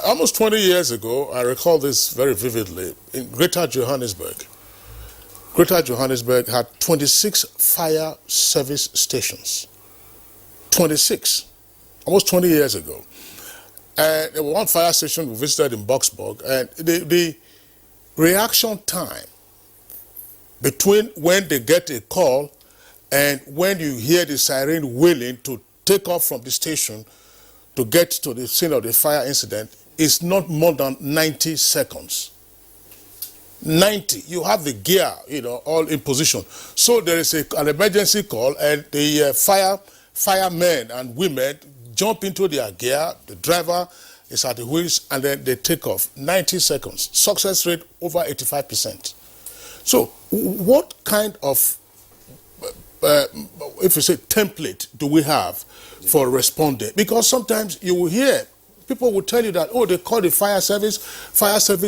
Speaker 2: Almost 20 years ago, I recall this very vividly, in Greater Johannesburg. Greater Johannesburg had 26 fire service stations. 26, almost 20 years ago. And there was one fire station we visited in Boksburg, and the reaction time between when they get a call and when you hear the siren wailing to take off from the station to get to the scene of the fire incident is not more than 90 seconds. 90. You have the gear, all in position. So there is an emergency call, and the firemen and women jump into their gear. The driver is at the wheels, and then they take off. 90 seconds. Success rate over 85%. So what kind of, if you say template, do we have for responding? Because sometimes you will hear people will tell you that, oh, they called the fire service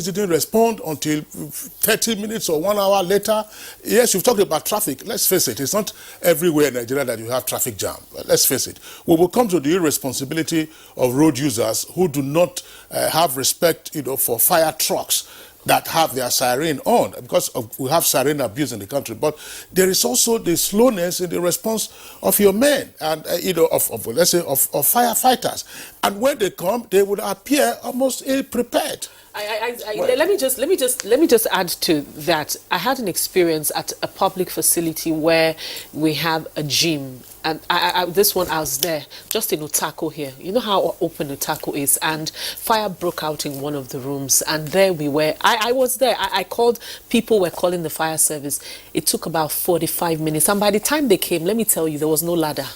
Speaker 2: didn't respond until 30 minutes or 1 hour later. Yes, you've talked about traffic. Let's face it, it's not everywhere in Nigeria that you have traffic jam. Let's face it. We will come to the irresponsibility of road users who do not have respect, for fire trucks that have their siren on, because we have siren abuse in the country. But there is also the slowness in the response of your men and let's say of firefighters. And when they come, they would appear almost ill-prepared.
Speaker 1: Let me just add to that. I had an experience at a public facility where we have a gym, and this one I was there, just in Otako here. You know how open Otako is, and fire broke out in one of the rooms, and there we were. I was there. I called, people were calling the fire service. It took about 45 minutes, and by the time they came, let me tell you, there was no ladder.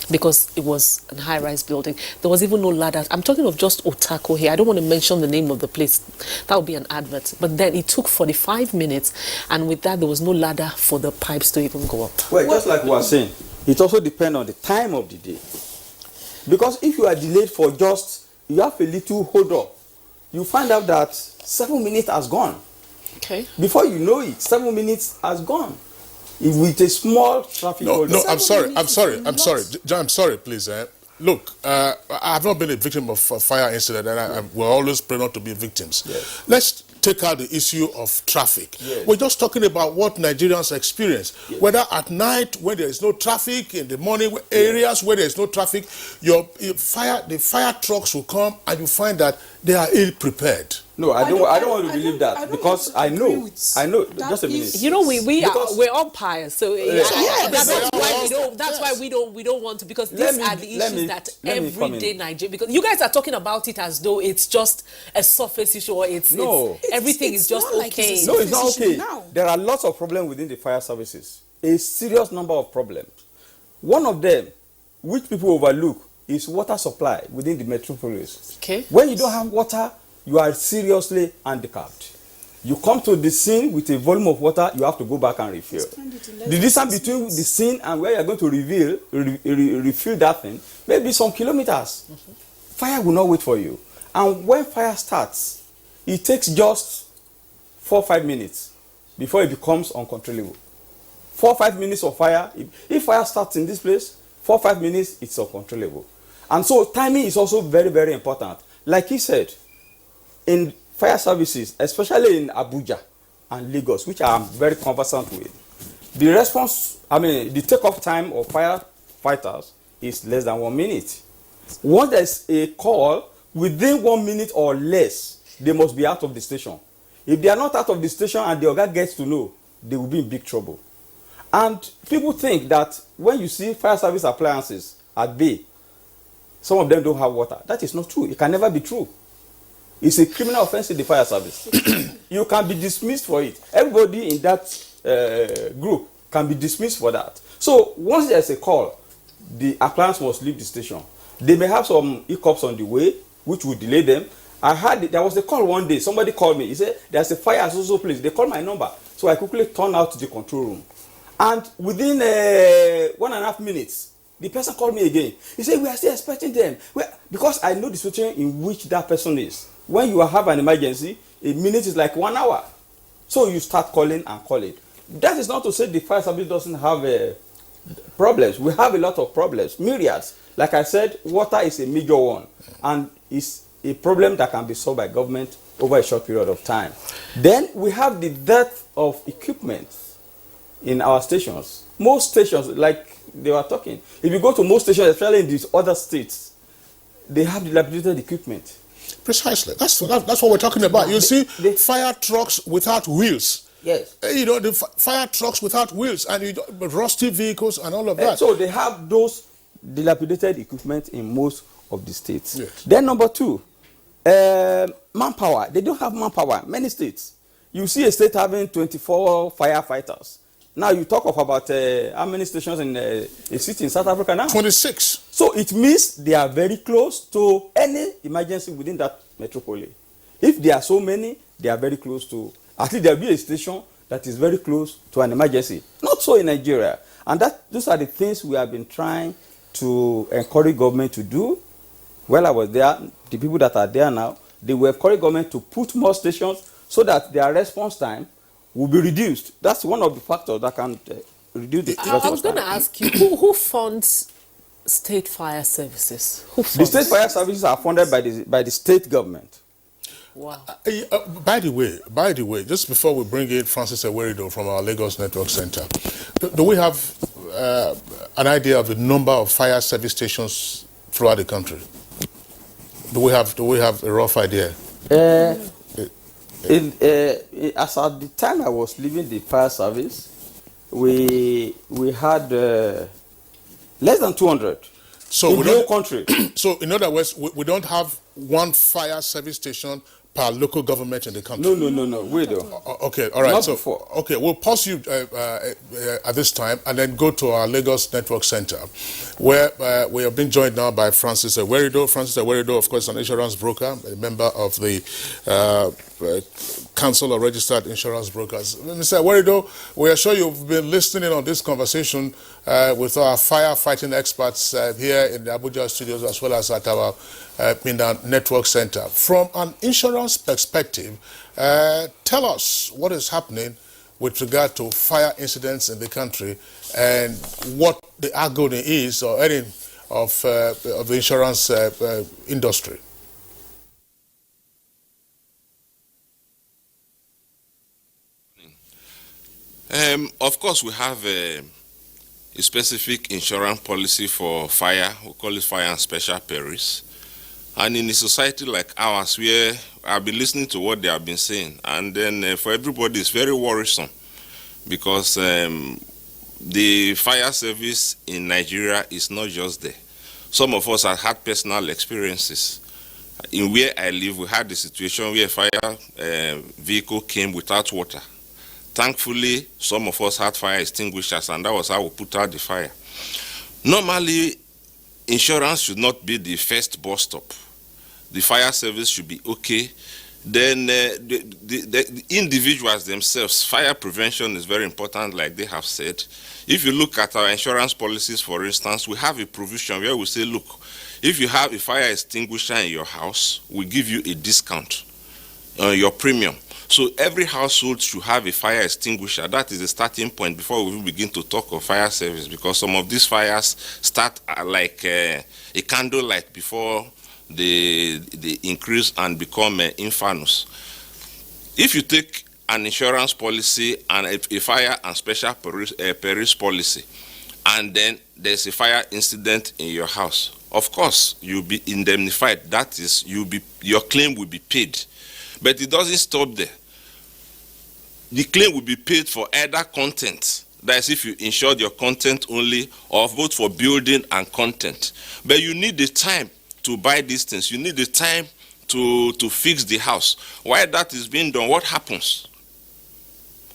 Speaker 1: Because it was a high-rise building. There was even no ladder. I'm talking of just Otako here. I don't want to mention the name of the place. That would be an advert. But then it took 45 minutes, and with that, there was no ladder for the pipes to even go up.
Speaker 17: Well, just like we were saying, it also depends on the time of the day. Because if you are delayed for you have a little hold up, you find out that 7 minutes has gone.
Speaker 1: Okay.
Speaker 17: Before you know it, 7 minutes has gone. With a small traffic hold up.
Speaker 2: No, I'm sorry, John, please. Look, I have not been a victim of a fire incident, and we're always pray not to be victims.
Speaker 17: Yes.
Speaker 2: Let's take out the issue of traffic.
Speaker 17: Yes.
Speaker 2: We're just talking about what Nigerians experience.
Speaker 17: Yes.
Speaker 2: Whether at night, when there is no traffic, in the morning areas where there is no traffic, the fire trucks will come, and you find that they are ill-prepared.
Speaker 17: No, I don't want to believe that, because I know. Just a minute.
Speaker 1: We're umpires, so
Speaker 17: yes.
Speaker 1: that's why we don't want to, because these are the issues that everyday Nigeria, because you guys are talking about it as though it's just a surface issue, or everything is just okay.
Speaker 17: No, it's not okay. There are lots of problems within the fire services. A serious number of problems. One of them, which people overlook, is water supply within the metropolis.
Speaker 1: Okay.
Speaker 17: When you don't have water, you are seriously handicapped. You come to the scene with a volume of water, you have to go back and refill. The distance between the scene and where you are going to refill that thing may be some kilometers. Fire will not wait for you. And when fire starts, it takes just 4 or 5 minutes before it becomes uncontrollable. 4 or 5 minutes of fire, if fire starts in this place, 4 or 5 minutes, it's uncontrollable. And so timing is also very, very important. Like he said, in fire services, especially in Abuja and Lagos, which I'm very conversant with, the takeoff time of firefighters is less than 1 minute. Once there's a call, within 1 minute or less, they must be out of the station. If they are not out of the station and the Oga gets to know, they will be in big trouble. And people think that when you see fire service appliances at bay, some of them don't have water. That is not true. It can never be true. It's a criminal offense in the fire service. You can be dismissed for it. Everybody in that group can be dismissed for that. So once there's a call, the appliance must leave the station. They may have some hiccups on the way, which will delay them. I heard there was a call one day. Somebody called me. He said, there's a fire at so place. They called my number. So I quickly turned out to the control room. And within 1.5 minutes, the person called me again. He said, we are still expecting them. Because I know the situation in which that person is. When you have an emergency, a minute is like 1 hour. So you start calling and calling. That is not to say the fire service doesn't have problems. We have a lot of problems, myriads. Like I said, water is a major one. And it's a problem that can be solved by government over a short period of time. Then we have the dearth of equipment in our stations. Most stations, like they were talking, if you go to most stations, especially in these other states, they have dilapidated equipment.
Speaker 2: Precisely. That's what we're talking about. You see, fire trucks without wheels.
Speaker 17: Yes.
Speaker 2: The fire trucks without wheels and rusty vehicles and all of that.
Speaker 17: So they have those dilapidated equipment in most of the states.
Speaker 2: Yes.
Speaker 17: Then number two, manpower. They don't have manpower. Many states. You see a state having 24 firefighters. Now you talk of about how many stations in a city in South Africa now?
Speaker 2: 26.
Speaker 17: So it means they are very close to any emergency within that metropolis. If there are so many, they are very close to, at least there will be a station that is very close to an emergency. Not so in Nigeria. And those are the things we have been trying to encourage government to do. While I was there, the people that are there now, they will encourage government to put more stations so that their response time will be reduced. That's one of the factors that can reduce the response time.
Speaker 1: I was going to ask you, who funds state fire services? Who funds?
Speaker 17: The state fire services are funded by the state government.
Speaker 1: Wow.
Speaker 2: By the way, just before we bring in Francis Ewerido from our Lagos Network Center, do we have an idea of the number of fire service stations throughout the country? Do we have a rough idea?
Speaker 17: As at the time I was leaving the fire service, we had less than 200 in the whole country.
Speaker 2: So in other words, we don't have one fire service station per local government in the country.
Speaker 17: No, we don't.
Speaker 2: Okay, all right.
Speaker 17: Not
Speaker 2: so
Speaker 17: before.
Speaker 2: Okay, we'll pause you at this time and then go to our Lagos Network Center, where we have been joined now by Francis Ewerido. Francis Ewerido, of course, an insurance broker, a member of the Council of Registered Insurance Brokers. Mr. Ewerido, we are sure you've been listening on this conversation with our firefighting experts here in the Abuja studios, as well as at our network center. From an insurance perspective, tell us what is happening with regard to fire incidents in the country and what the agony is or any of the insurance industry.
Speaker 7: Of course, we have a specific insurance policy for fire. We call it fire and special perils. And in a society like ours, where I've been listening to what they have been saying, and then for everybody, it's very worrisome because the fire service in Nigeria is not just there. Some of us have had personal experiences. In where I live, we had the situation where a fire vehicle came without water. Thankfully, some of us had fire extinguishers, and that was how we put out the fire. Normally, insurance should not be the first bus stop. The fire service should be okay. Then the individuals themselves, fire prevention is very important, like they have said. If you look at our insurance policies, for instance, we have a provision where we say, look, if you have a fire extinguisher in your house, we give you a discount on your premium. So every household should have a fire extinguisher. That is the starting point before we begin to talk of fire service, because some of these fires start like a candlelight before they increase and become infernous. If you take an insurance policy and a fire and special perils policy, and then there's a fire incident in your house, of course you'll be indemnified. That is, your claim will be paid. But it doesn't stop there. The claim will be paid for either content, that is if you insured your content only, or both for building and content. But you need the time to buy these things. You need the time to fix the house. While that is being done, what happens?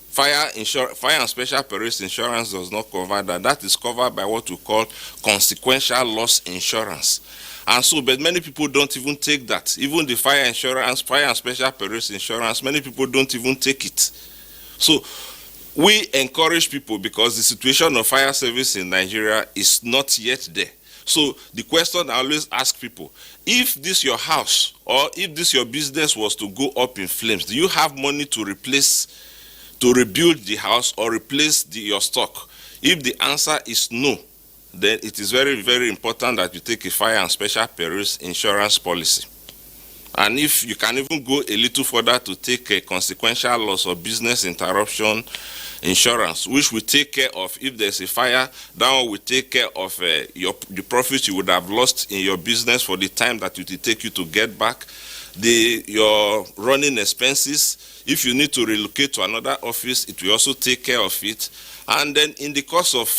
Speaker 7: Fire and special perils insurance does not cover that. That is covered by what we call consequential loss insurance. And so, but many people don't even take that. Even the fire insurance, fire and special perils insurance, many people don't even take it. So we encourage people, because the situation of fire service in Nigeria is not yet there. So the question I always ask people, if this your house or if this your business was to go up in flames, do you have money to rebuild the house or replace your stock? If the answer is no, then it is very, very important that you take a fire and special perils insurance policy. And if you can even go a little further to take a consequential loss or business interruption insurance, which will take care of, if there's a fire, that one will take care of the profits you would have lost in your business for the time that it will take you to get back, your running expenses. If you need to relocate to another office, it will also take care of it. And then in the course of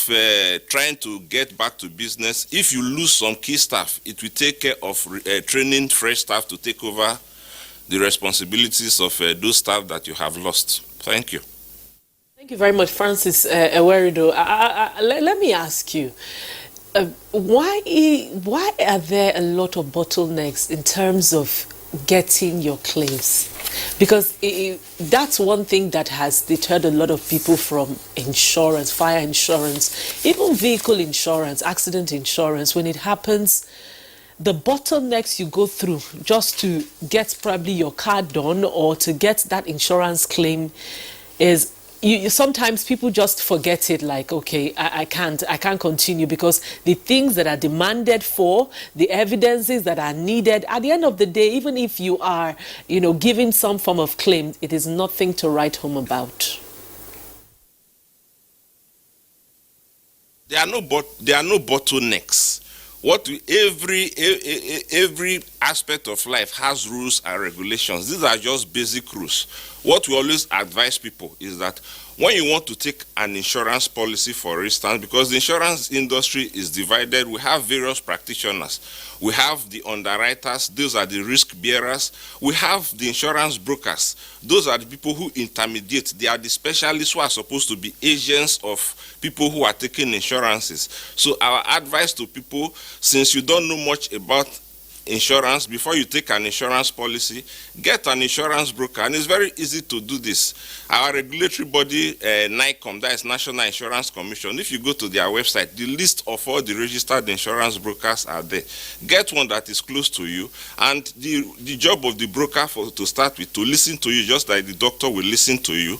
Speaker 7: trying to get back to business, if you lose some key staff, it will take care of training fresh staff to take over the responsibilities of those staff that you have lost. Thank you.
Speaker 1: Thank you very much, Francis Ewerido. Let me ask you, why are there a lot of bottlenecks in terms of getting your claims? Because that's one thing that has deterred a lot of people from insurance, fire insurance, even vehicle insurance, accident insurance. When it happens, the bottlenecks you go through just to get probably your car done or to get that insurance claim is, sometimes people just forget it, like, okay, I can't continue, because the things that are demanded for, the evidences that are needed, at the end of the day, even if you are, giving some form of claim, it is nothing to write home about.
Speaker 7: There are no bottlenecks. Every aspect of life has rules and regulations. These are just basic rules. What we always advise people is that when you want to take an insurance policy, for instance, because the insurance industry is divided, we have various practitioners. We have the underwriters, those are the risk bearers. We have the insurance brokers. Those are the people who intermediate. They are the specialists who are supposed to be agents of people who are taking insurances. So our advice to people, since you don't know much about insurance, before you take an insurance policy, get an insurance broker, and it's very easy to do this. Our regulatory body, NICOM, that is National Insurance Commission, if you go to their website, the list of all the registered insurance brokers are there. Get one that is close to you, and the job of the broker, to start with, to listen to you just like the doctor will listen to you,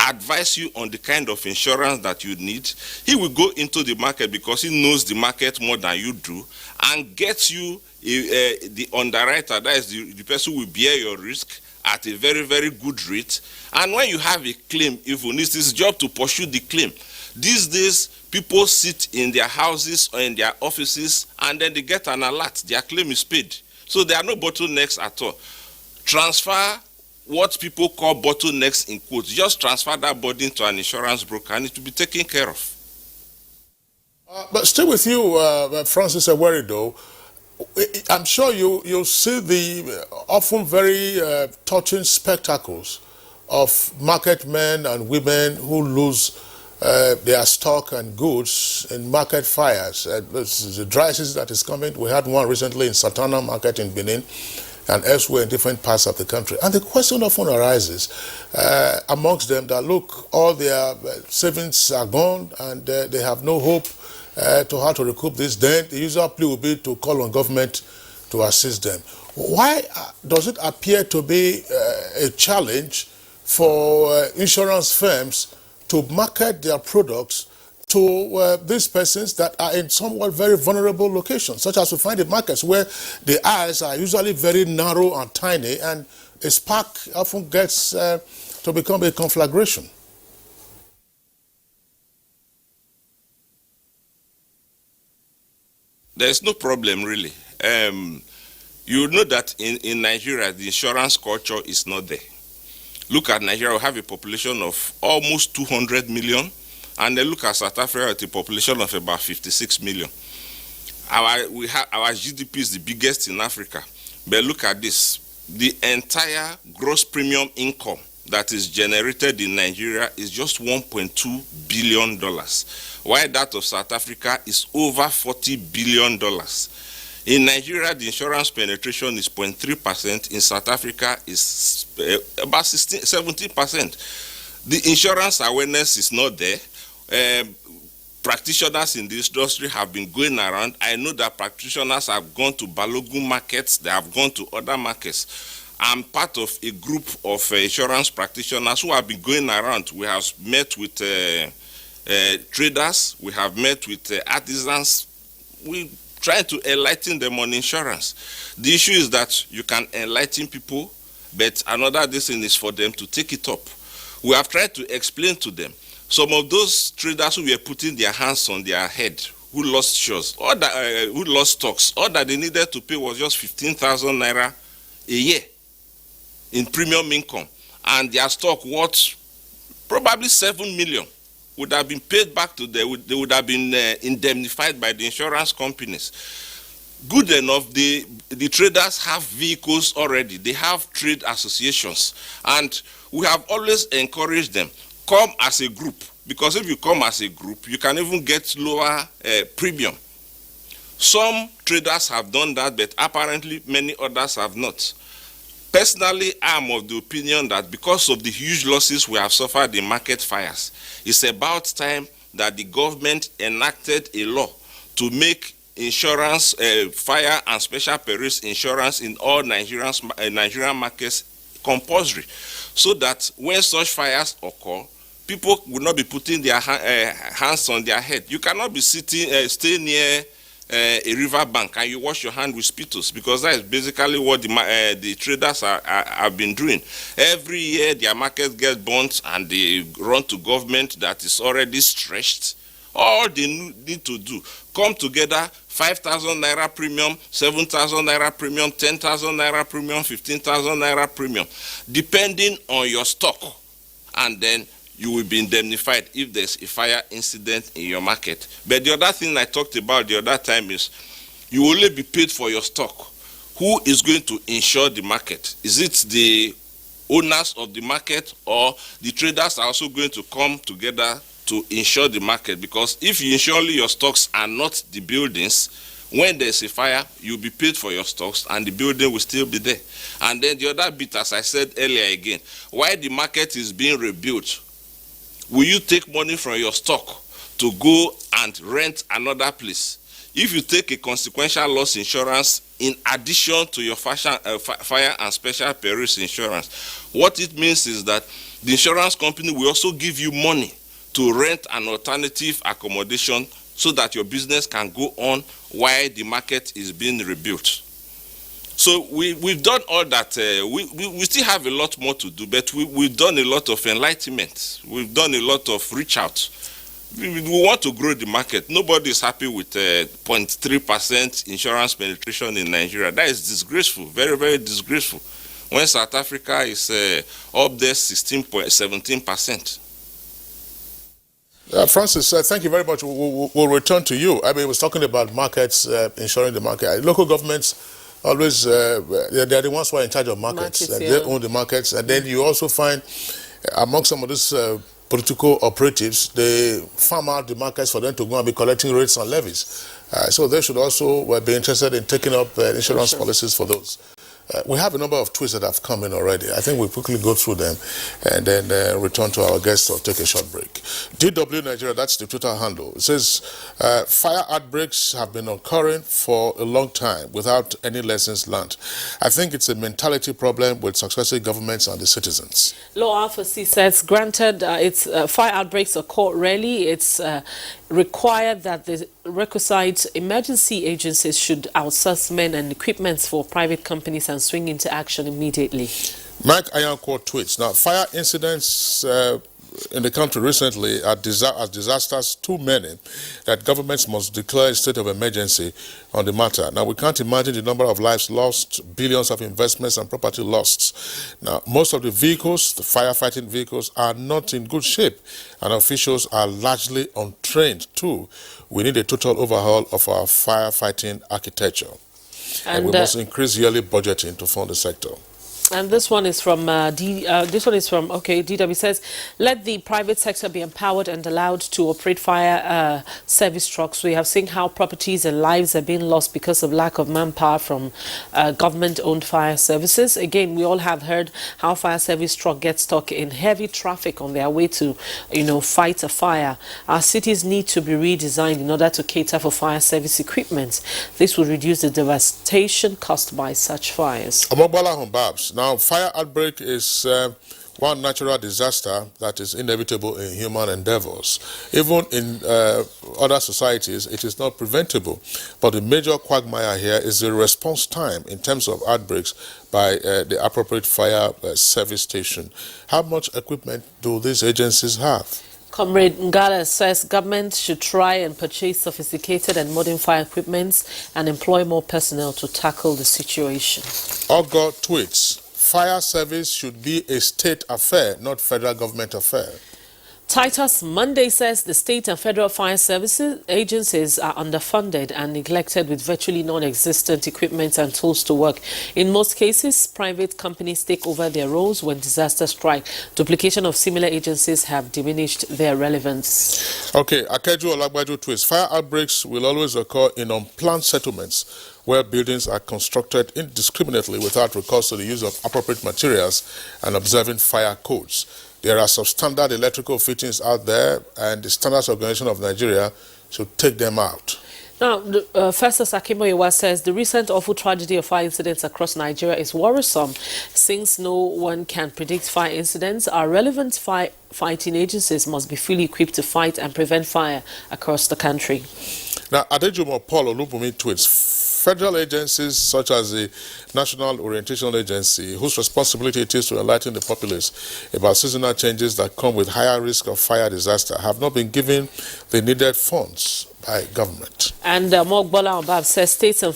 Speaker 7: advise you on the kind of insurance that you need. He will go into the market because he knows the market more than you do, and get you the underwriter, that is the person who will bear your risk at a very, very good rate. And when you have a claim, even it's his job to pursue the claim. These days, people sit in their houses or in their offices and then they get an alert, their claim is paid. So there are no bottlenecks at all. Transfer what people call bottlenecks in quotes. Just transfer that burden to an insurance broker and it will be taken care of.
Speaker 2: But still with you, Francis Ewerido, I'm sure you see the often very touching spectacles of market men and women who lose their stock and goods in market fires. This is the dry season that is coming. We had one recently in Satana Market in Benin and elsewhere in different parts of the country. And the question often arises amongst them that, look, all their savings are gone and they have no hope to how to recoup this. Then the usual plea will be to call on government to assist them. Why does it appear to be a challenge for insurance firms to market their products to these persons that are in somewhat very vulnerable locations, such as we find in markets where the eyes are usually very narrow and tiny, and a spark often gets to become a conflagration?
Speaker 7: There's no problem, really. You know that in Nigeria, the insurance culture is not there. Look at Nigeria, we have a population of almost 200 million, and then look at South Africa with a population of about 56 million. Our GDP is the biggest in Africa. But look at this. The entire gross premium income that is generated in Nigeria is just $1.2 billion, while that of South Africa is over $40 billion. In Nigeria, the insurance penetration is 0.3%. In South Africa, is about 17%. The insurance awareness is not there. Practitioners in the industry have been going around. I know that practitioners have gone to Balogun markets. They have gone to other markets. I'm part of a group of insurance practitioners who have been going around. We have met with traders. We have met with artisans. We try to enlighten them on insurance. The issue is that you can enlighten people, but another thing is for them to take it up. We have tried to explain to them. Some of those traders who were putting their hands on their head, who lost shares, or that, who lost stocks, all that they needed to pay was just 15,000 naira a year in premium income, and their stock worth probably 7 million would have been paid back to them. They would have been indemnified by the insurance companies. Good enough, the traders have vehicles already. They have trade associations, and we have always encouraged them, come as a group, because if you come as a group, you can even get lower premium. Some traders have done that, but apparently many others have not. Personally, I am of the opinion that because of the huge losses we have suffered in market fires, it's about time that the government enacted a law to make insurance, fire and special perils insurance in all Nigerian markets compulsory, so that when such fires occur, people will not be putting their hands on their head. You cannot be stay near a river bank and you wash your hand with spittoons, because that is basically what the traders have been doing. Every year their market gets burnt and they run to government that is already stretched. All they need to do, come together, 5,000 naira premium, 7,000 naira premium, 10,000 naira premium, 15,000 naira premium, depending on your stock, and then you will be indemnified if there's a fire incident in your market. But the other thing I talked about the other time is you will only be paid for your stock. Who is going to insure the market? Is it the owners of the market, or the traders are also going to come together to insure the market? Because if you insure only your stocks and not the buildings, when there's a fire, you'll be paid for your stocks and the building will still be there. And then the other bit, as I said earlier again, while the market is being rebuilt, will you take money from your stock to go and rent another place? If you take a consequential loss insurance in addition to your fire and special perils insurance, what it means is that the insurance company will also give you money to rent an alternative accommodation so that your business can go on while the market is being rebuilt. So we've done all that. We still have a lot more to do, but we've done a lot of enlightenment. We've done a lot of reach out. We want to grow the market. Nobody is happy with 0.3% insurance penetration in Nigeria. That is disgraceful, very, very disgraceful. When South Africa is up there 17%.
Speaker 2: Francis, thank you very much. We'll return to you. I mean, I was talking about markets, insuring the market. Local governments always, they're the ones who are in charge of markets. They own the markets. And then you also find among some of these political operatives, they farm out the markets for them to go and be collecting rates and levies. So they should also be interested in taking up insurance policies for those. We have a number of tweets that have come in already. I think we'll quickly go through them and then return to our guests or take a short break. DW Nigeria, that's the Twitter handle. It says, fire outbreaks have been occurring for a long time without any lessons learned. I think it's a mentality problem with successive governments and the citizens.
Speaker 1: Law Alpha C says, granted, fire outbreaks occur rarely. It's required that the requisite emergency agencies should outsource men and equipment for private companies and swing into action immediately.
Speaker 2: Mike Ayanko tweets, now fire incidents in the country recently are disasters too many that governments must declare a state of emergency on the matter. Now, we can't imagine the number of lives lost, billions of investments and property lost. Now, most of the vehicles, the firefighting vehicles, are not in good shape, and officials are largely untrained too. We need a total overhaul of our firefighting architecture. And we must increase yearly budgeting to fund the sector.
Speaker 1: And this one is from DW says, let the private sector be empowered and allowed to operate fire service trucks. We have seen how properties and lives are being lost because of lack of manpower from government-owned fire services. Again, we all have heard how fire service truck gets stuck in heavy traffic on their way to, fight a fire. Our cities need to be redesigned in order to cater for fire service equipment. This will reduce the devastation caused by such fires.
Speaker 2: Now, fire outbreak is one natural disaster that is inevitable in human endeavors. Even in other societies, it is not preventable. But the major quagmire here is the response time in terms of outbreaks by the appropriate fire service station. How much equipment do these agencies have?
Speaker 1: Comrade Ngala says government should try and purchase sophisticated and modern fire equipment and employ more personnel to tackle the situation.
Speaker 2: Ogo tweets, fire service should be a state affair, not federal government affair.
Speaker 1: Titus Monday says the state and federal fire services agencies are underfunded and neglected with virtually non-existent equipment and tools to work. In most cases, private companies take over their roles when disasters strike. Duplication of similar agencies have diminished their relevance.
Speaker 2: Okay, Akeju Olagbaju tweets, fire outbreaks will always occur in unplanned settlements where buildings are constructed indiscriminately without recourse to the use of appropriate materials and observing fire codes. There are substandard electrical fittings out there, and the Standards Organization of Nigeria should take them out.
Speaker 1: Now, Festus Akimoyewa says the recent awful tragedy of fire incidents across Nigeria is worrisome. Since no one can predict fire incidents, our relevant fighting agencies must be fully equipped to fight and prevent fire across the country.
Speaker 2: Now, Adejumo Paul Olubumi tweets, federal agencies such as the National Orientation Agency, whose responsibility it is to enlighten the populace about seasonal changes that come with higher risk of fire disaster, have not been given the needed funds by government.
Speaker 1: And Mogbola Obab says states and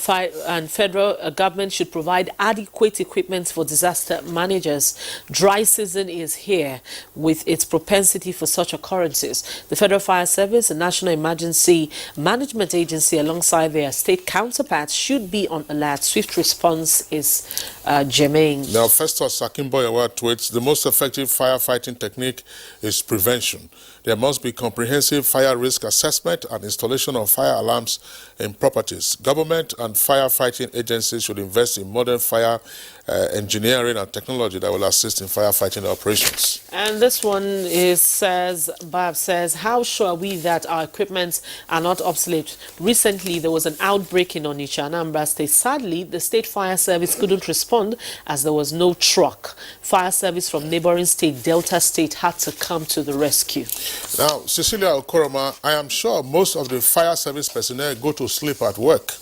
Speaker 1: federal government should provide adequate equipment for disaster managers. Dry season is here with its propensity for such occurrences. The Federal Fire Service, the National Emergency Management Agency, alongside their state counterparts, should be on alert. Swift response is germane.
Speaker 2: Now, Festus Akimboyewa tweets, the most effective firefighting technique is prevention. There must be comprehensive fire risk assessment and installation of fire alarms in properties. Government and firefighting agencies should invest in modern fire engineering and technology that will assist in firefighting operations.
Speaker 1: And this one Bab says, how sure are we that our equipment are not obsolete? Recently, there was an outbreak in Onitsha, Anambra State. Sadly, the state fire service couldn't respond as there was no truck. Fire service from neighboring state, Delta State, had to come to the rescue.
Speaker 2: Now, Cecilia Okoroma, I am sure most of the fire service personnel go to sleep at work.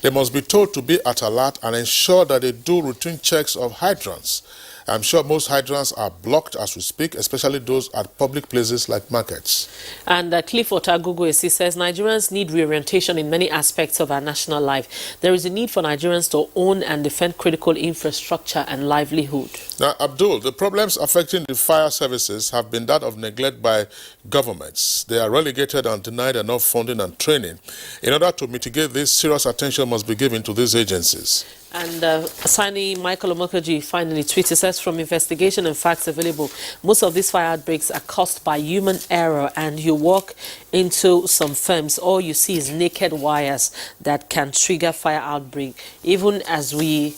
Speaker 2: They must be told to be at alert and ensure that they do routine checks of hydrants. I'm sure most hydrants are blocked as we speak, especially those at public places like markets.
Speaker 1: And Clifford Aguguesi says Nigerians need reorientation in many aspects of our national life. There is a need for Nigerians to own and defend critical infrastructure and livelihood.
Speaker 2: Now, Abdul, the problems affecting the fire services have been that of neglect by governments. They are relegated and denied enough funding and training. In order to mitigate this, serious attention must be given to these agencies.
Speaker 1: And Sani Michael Omokaji finally tweeted, says, from investigation and facts available, most of these fire outbreaks are caused by human error, and you walk into some firms, all you see is naked wires that can trigger fire outbreak. Even as we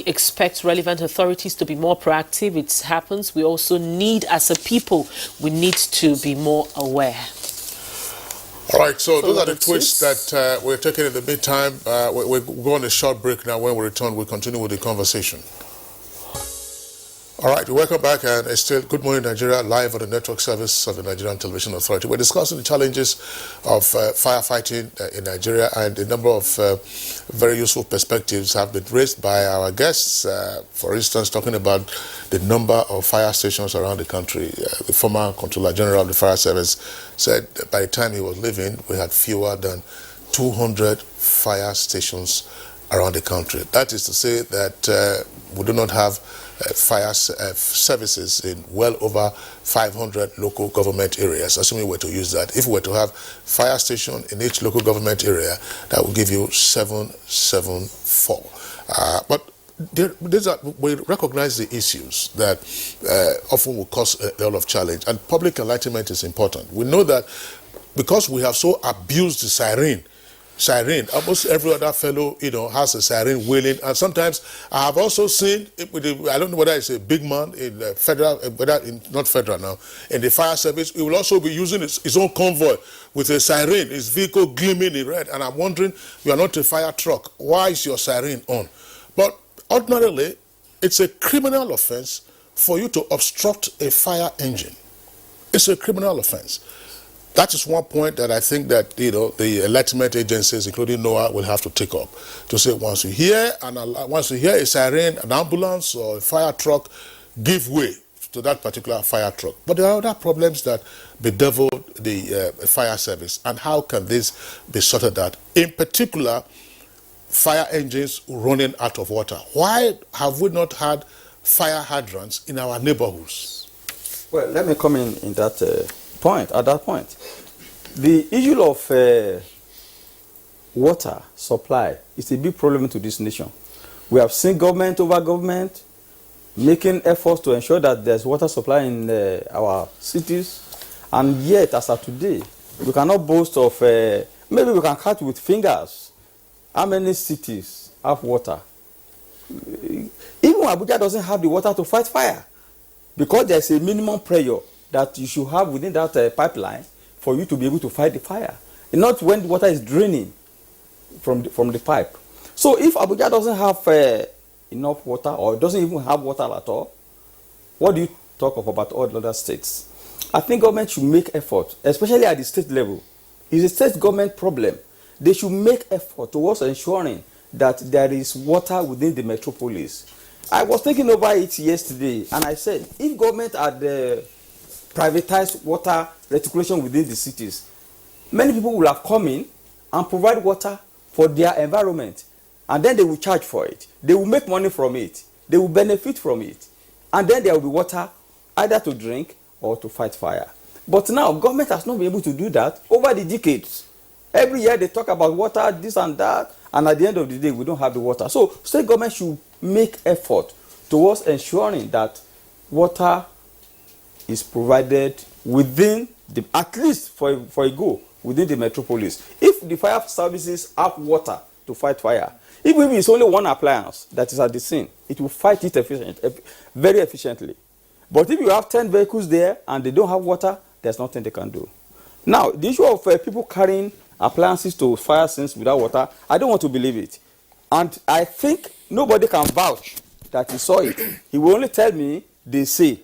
Speaker 1: expect relevant authorities to be more proactive, it happens. We also need, as a people, we need to be more aware.
Speaker 2: All right, so those are the tweets that we're taking in the meantime. We'll go on a short break now. When we return, we'll continue with the conversation. All right, welcome back, and it's still Good Morning Nigeria, live on the network service of the Nigerian Television Authority. We're discussing the challenges of firefighting in Nigeria, and a number of very useful perspectives have been raised by our guests. For instance, talking about the number of fire stations around the country. The former Controller General of the Fire Service said by the time he was leaving, we had fewer than 200 fire stations around the country. That is to say that we do not have fire services in well over 500 local government areas, assuming we were to use that. If we were to have fire station in each local government area, that would give you 774. But we recognize the issues that often will cause a lot of challenge, and public enlightenment is important. We know that because we have so abused the siren, almost every other fellow, has a siren wailing. And sometimes I have also seen, I don't know whether it's a big man in federal, not federal now, in the fire service, he will also be using his own convoy with a siren, his vehicle gleaming in red. And I'm wondering, you are not a fire truck. Why is your siren on? But ordinarily, it's a criminal offense for you to obstruct a fire engine. It's a criminal offense. That is one point that I think that the enlightenment agencies, including NOAA, will have to take up. To say once you hear a siren, an ambulance or a fire truck, give way to that particular fire truck. But there are other problems that bedevil the fire service, and how can this be sorted out? In particular, fire engines running out of water. Why have we not had fire hydrants in our neighborhoods?
Speaker 17: Well, let me come in that at that point. The issue of water supply is a big problem to this nation. We have seen government over government making efforts to ensure that there's water supply in our cities, and yet, as of today, we cannot boast of, maybe we can count with fingers how many cities have water. Even Abuja doesn't have the water to fight fire, because there's a minimum pressure that you should have within that pipeline for you to be able to fight the fire. not when water is draining from the pipe. So if Abuja doesn't have enough water, or doesn't even have water at all, what do you talk about all other states? I think government should make effort, especially at the state level. It's a state government problem. They should make effort towards ensuring that there is water within the metropolis. I was thinking over it yesterday, and I said, if government had privatized water reticulation within the cities, many people will have come in and provide water for their environment, and then they will charge for it. They will make money from it. They will benefit from it. And then there will be water either to drink or to fight fire. But now, government has not been able to do that over the decades. Every year they talk about water, this and that, and at the end of the day, we don't have the water. So, state government should make effort towards ensuring that water is provided within the, at least for a go, within the metropolis. If the fire services have water to fight fire, even if it's only one appliance that is at the scene, it will fight it very efficiently. But if you have 10 vehicles there and they don't have water, there's nothing they can do. Now, the issue of people carrying appliances to fire scenes without water, I don't want to believe it. And I think nobody can vouch that he saw it. He will only tell me they say.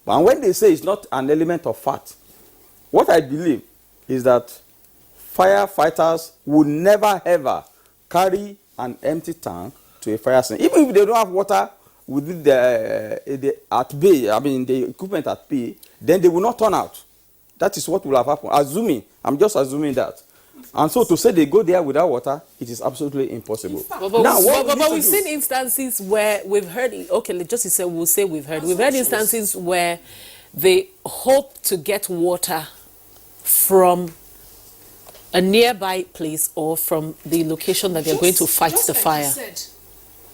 Speaker 17: And when they say, it's not an element of fact. What I believe is that firefighters would never ever carry an empty tank to a fire scene. Even if they don't have water within the at bay, I mean the equipment at bay, then they will not turn out. That is what will have happened. Assuming, I'm just assuming that. And so to say they go there without water, it is absolutely impossible.
Speaker 1: But we've seen instances where we've heard, okay, just to say, we'll say we've heard. We've heard instances where they hope to get water from a nearby place or from the location that they're going to fight the fire.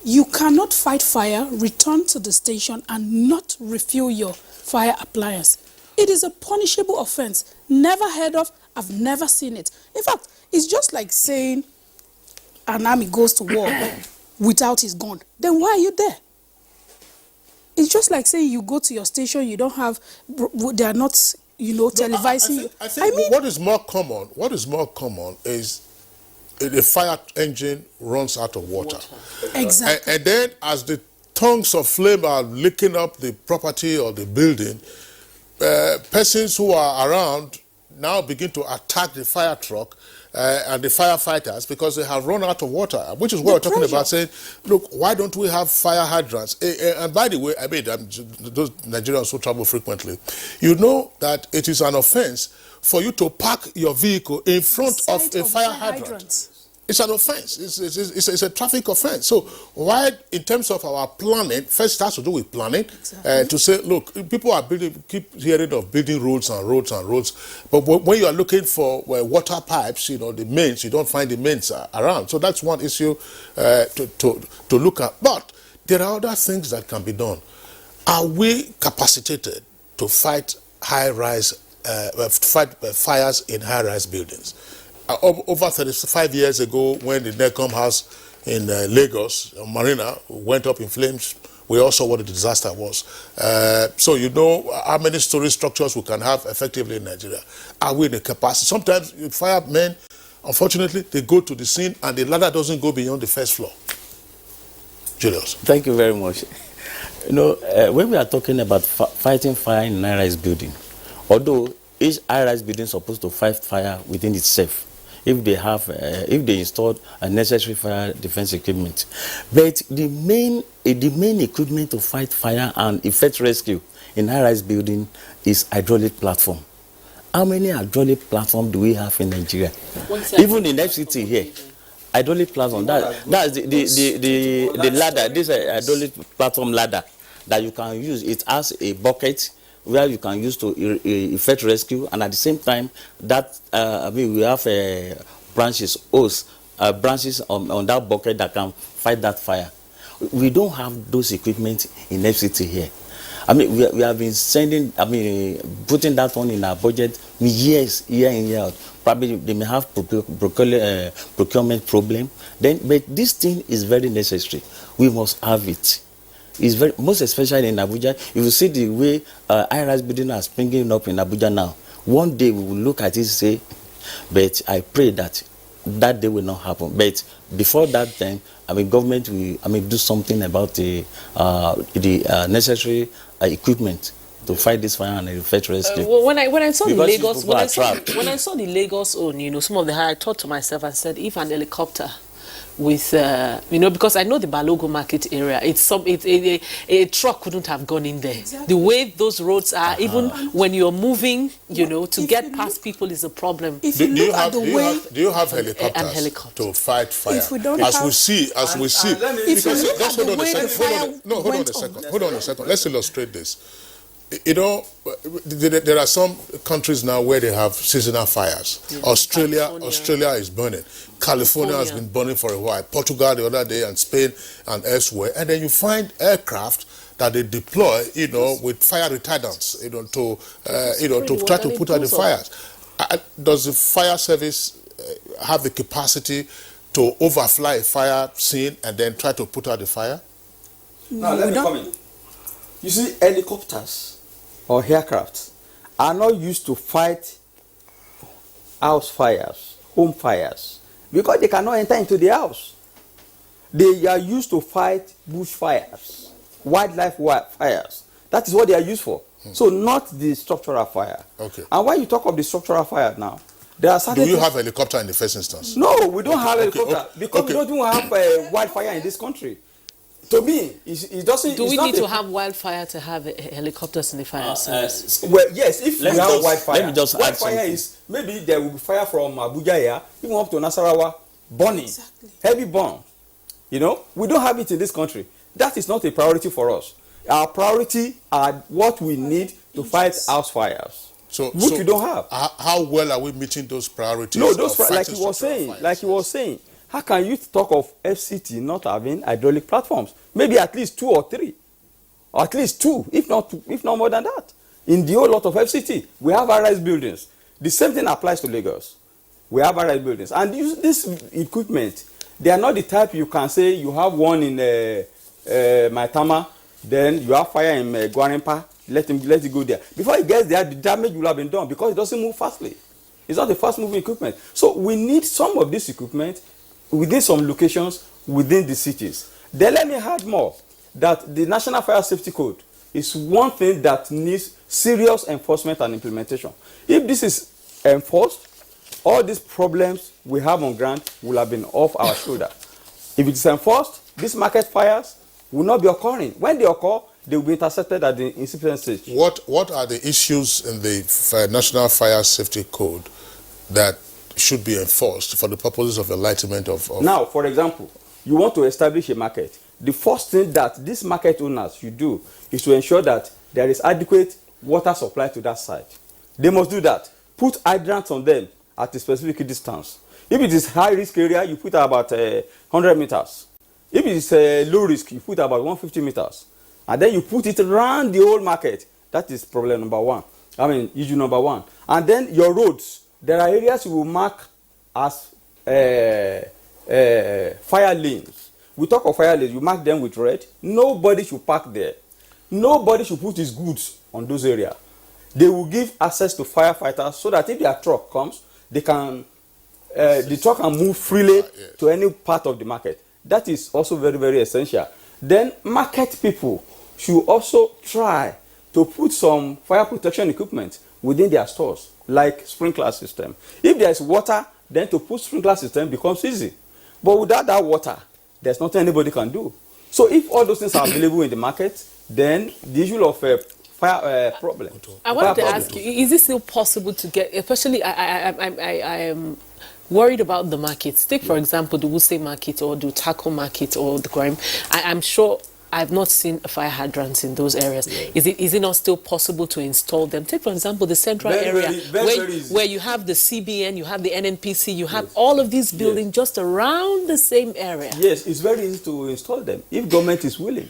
Speaker 18: You cannot fight fire, return to the station, and not refuel your fire appliance. It is a punishable offense. Never heard of, I've never seen it. In fact, it's just like saying an army goes to war without his gun. Then why are you there? It's just like saying you go to your station, you don't have, they are not, you know, televising you.
Speaker 2: I think what is more common is the fire engine runs out of water.
Speaker 18: Exactly.
Speaker 2: And then as the tongues of flame are licking up the property or the building, persons who are around now begin to attack the fire truck and the firefighters because they have run out of water, which is what we're talking about, saying, look, why don't we have fire hydrants? And by the way, I mean, those Nigerians who travel frequently, you know that it is an offense for you to park your vehicle in front of a fire hydrant. It's an offense. It's a traffic offense. So why, in terms of our planning, first it has to do with planning, to say, look, people are building, keep hearing of building roads and roads and roads, but when you are looking for water pipes, you know, the mains, you don't find the mains around. So that's one issue to look at. But there are other things that can be done. Are we capacitated to fight high-rise, fires in high-rise buildings? Over 35 years ago, when the Necom House in Lagos, Marina, went up in flames, we all saw what the disaster was. So you know how many story structures we can have effectively in Nigeria. Are we in the capacity? Sometimes firemen, unfortunately, they go to the scene and the ladder doesn't go beyond the first floor. Julius.
Speaker 19: Thank you very much. You know, when we are talking about fighting fire in an high-rise building, although each high-rise building is supposed to fight fire within itself, if they have, if they installed a necessary fire defense equipment, but the main equipment to fight fire and effect rescue in high-rise building is hydraulic platform. How many hydraulic platforms do we have in Nigeria? Even in FCT here, hydraulic platform. That's the ladder. This is a hydraulic platform ladder that you can use. It has a bucket where you can use to effect rescue, and at the same time, that we have branches on that bucket that can fight that fire. We don't have those equipment in FCT here. I mean, we have been putting that one in our budget years, year in, year out. Probably they may have procurement problem. But this thing is very necessary. We must have it. It's very, most especially in Abuja. If you see the way high-rise buildings are springing up in Abuja now, one day we will look at it and say, But I pray that that day will not happen. But before that time, I mean, government will, I mean, do something about the necessary equipment to fight this fire and effect rescue.
Speaker 1: Well, when I saw the
Speaker 19: Because
Speaker 1: Lagos,
Speaker 19: people are trapped.
Speaker 1: when I saw the Lagos own, you know, some of the I thought to myself, I said, if an helicopter with you know, because I know the Balogo market area, a truck couldn't have gone in there. Exactly. The way those roads are, even when you're moving, you know, to get past people is a problem.
Speaker 2: Do you have helicopters to fight fire?
Speaker 18: If we don't
Speaker 2: as
Speaker 18: have,
Speaker 2: we see, because let's hold on a second. Let's illustrate this. You know, there are some countries now where they have seasonal fires. Yeah. Australia is burning. California has been burning for a while. Portugal the other day, and Spain and elsewhere. And then you find aircraft that they deploy, you know, with fire retardants, you know, to try to put out the fires. Does the fire service have the capacity to overfly a fire scene and then try to put out the fire?
Speaker 17: Now let me come in. You see, helicopters or aircrafts are not used to fight house fires, home fires, because they cannot enter into the house. They are used to fight bush fires, wildlife fires. That is what they are used for. So not the structural fire. Okay. And when you talk of the structural fire now, there are certain.
Speaker 2: Do you have helicopter in the first instance?
Speaker 17: No, we don't have helicopter because we don't even have wildfire in this country. To me, it doesn't.
Speaker 1: Do we need to have wildfire to have helicopters in the fire service?
Speaker 17: Well, yes. If we have wildfire, let me just wildfire is maybe there will be fire from Abuja here, even up to Nasarawa, burning, heavy burn. You know, we don't have it in this country. That is not a priority for us. Our priority are what we need to fight house fires, which we don't have.
Speaker 2: How well are we meeting those priorities?
Speaker 17: No, those like you were saying. How can you talk of FCT not having hydraulic platforms? Maybe at least 2 or 3, or at least 2, if not more than that. In the whole lot of FCT, we have high-rise buildings. The same thing applies to Lagos. We have high-rise buildings, and this equipment, they are not the type you can say you have one in Maitama, then you have fire in Gwarimpa. Let it go there. Before it gets there, the damage will have been done because it doesn't move fastly. It's not a fast-moving equipment. So we need some of this equipment within some locations within the cities. Then let me add more, that the National Fire Safety Code is one thing that needs serious enforcement and implementation. If this is enforced, all these problems we have on ground will have been off our shoulder. If it is enforced, these market fires will not be occurring. When they occur, they will be intercepted at the incipient stage.
Speaker 2: What are the issues in the National Fire Safety Code that should be enforced for the purposes of enlightenment of...
Speaker 17: Now, for example, you want to establish a market. The first thing that these market owners should do is to ensure that there is adequate water supply to that site. They must do that. Put hydrants on them at a specific distance. If it is high-risk area, you put about 100 meters. If it is low risk, you put about 150 meters. And then you put it around the whole market. That is problem number one. I mean, issue number one. And then your roads. There are areas you will mark as fire lanes. We talk of fire lanes, you mark them with red. Nobody should park there. Nobody should put his goods on those areas. They will give access to firefighters so that if their truck comes, they can, the truck can move freely to any part of the market. That is also very, very essential. Then market people should also try to put some fire protection equipment within their stores, like sprinkler system. If there is water, then to put sprinkler system becomes easy. But without that water, there's nothing anybody can do. So if all those things are available in the market, then the issue of fire problem.
Speaker 1: I wanted to ask you, is it still possible to get, especially I am worried about the markets. Take, for example, the Wuse market or the Tako market or the Grime. I'm sure I've not seen fire hydrants in those areas. Yeah. Is it not still possible to install them? Take, for example, the central area where you have the CBN, you have the NNPC, you have all of these buildings just around the same area.
Speaker 17: Yes, it's very easy to install them if government is willing,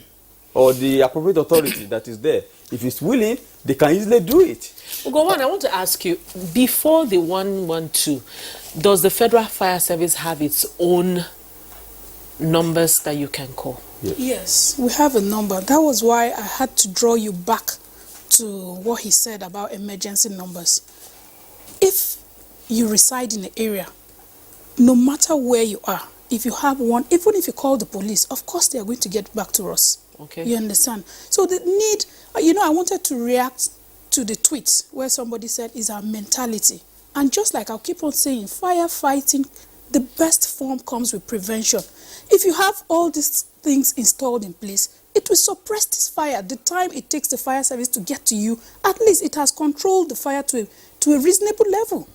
Speaker 17: or the appropriate authority that is there. If it's willing, they can easily do it.
Speaker 1: Well, go on, I want to ask you, before the 112, does the Federal Fire Service have its own numbers that you can call?
Speaker 18: Yes, we have a number. That was why I had to draw you back to what he said about emergency numbers. If you reside in the area, no matter where you are, if you have one, even if you call the police, of course they are going to get back to us.
Speaker 1: Okay.
Speaker 18: You understand? So the need, I wanted to react to the tweets where somebody said is our mentality. And just like I'll keep on saying, firefighting, the best form comes with prevention. If you have all these things installed in place, it will suppress this fire. The time it takes the fire service to get to you, at least it has controlled the fire to a reasonable level.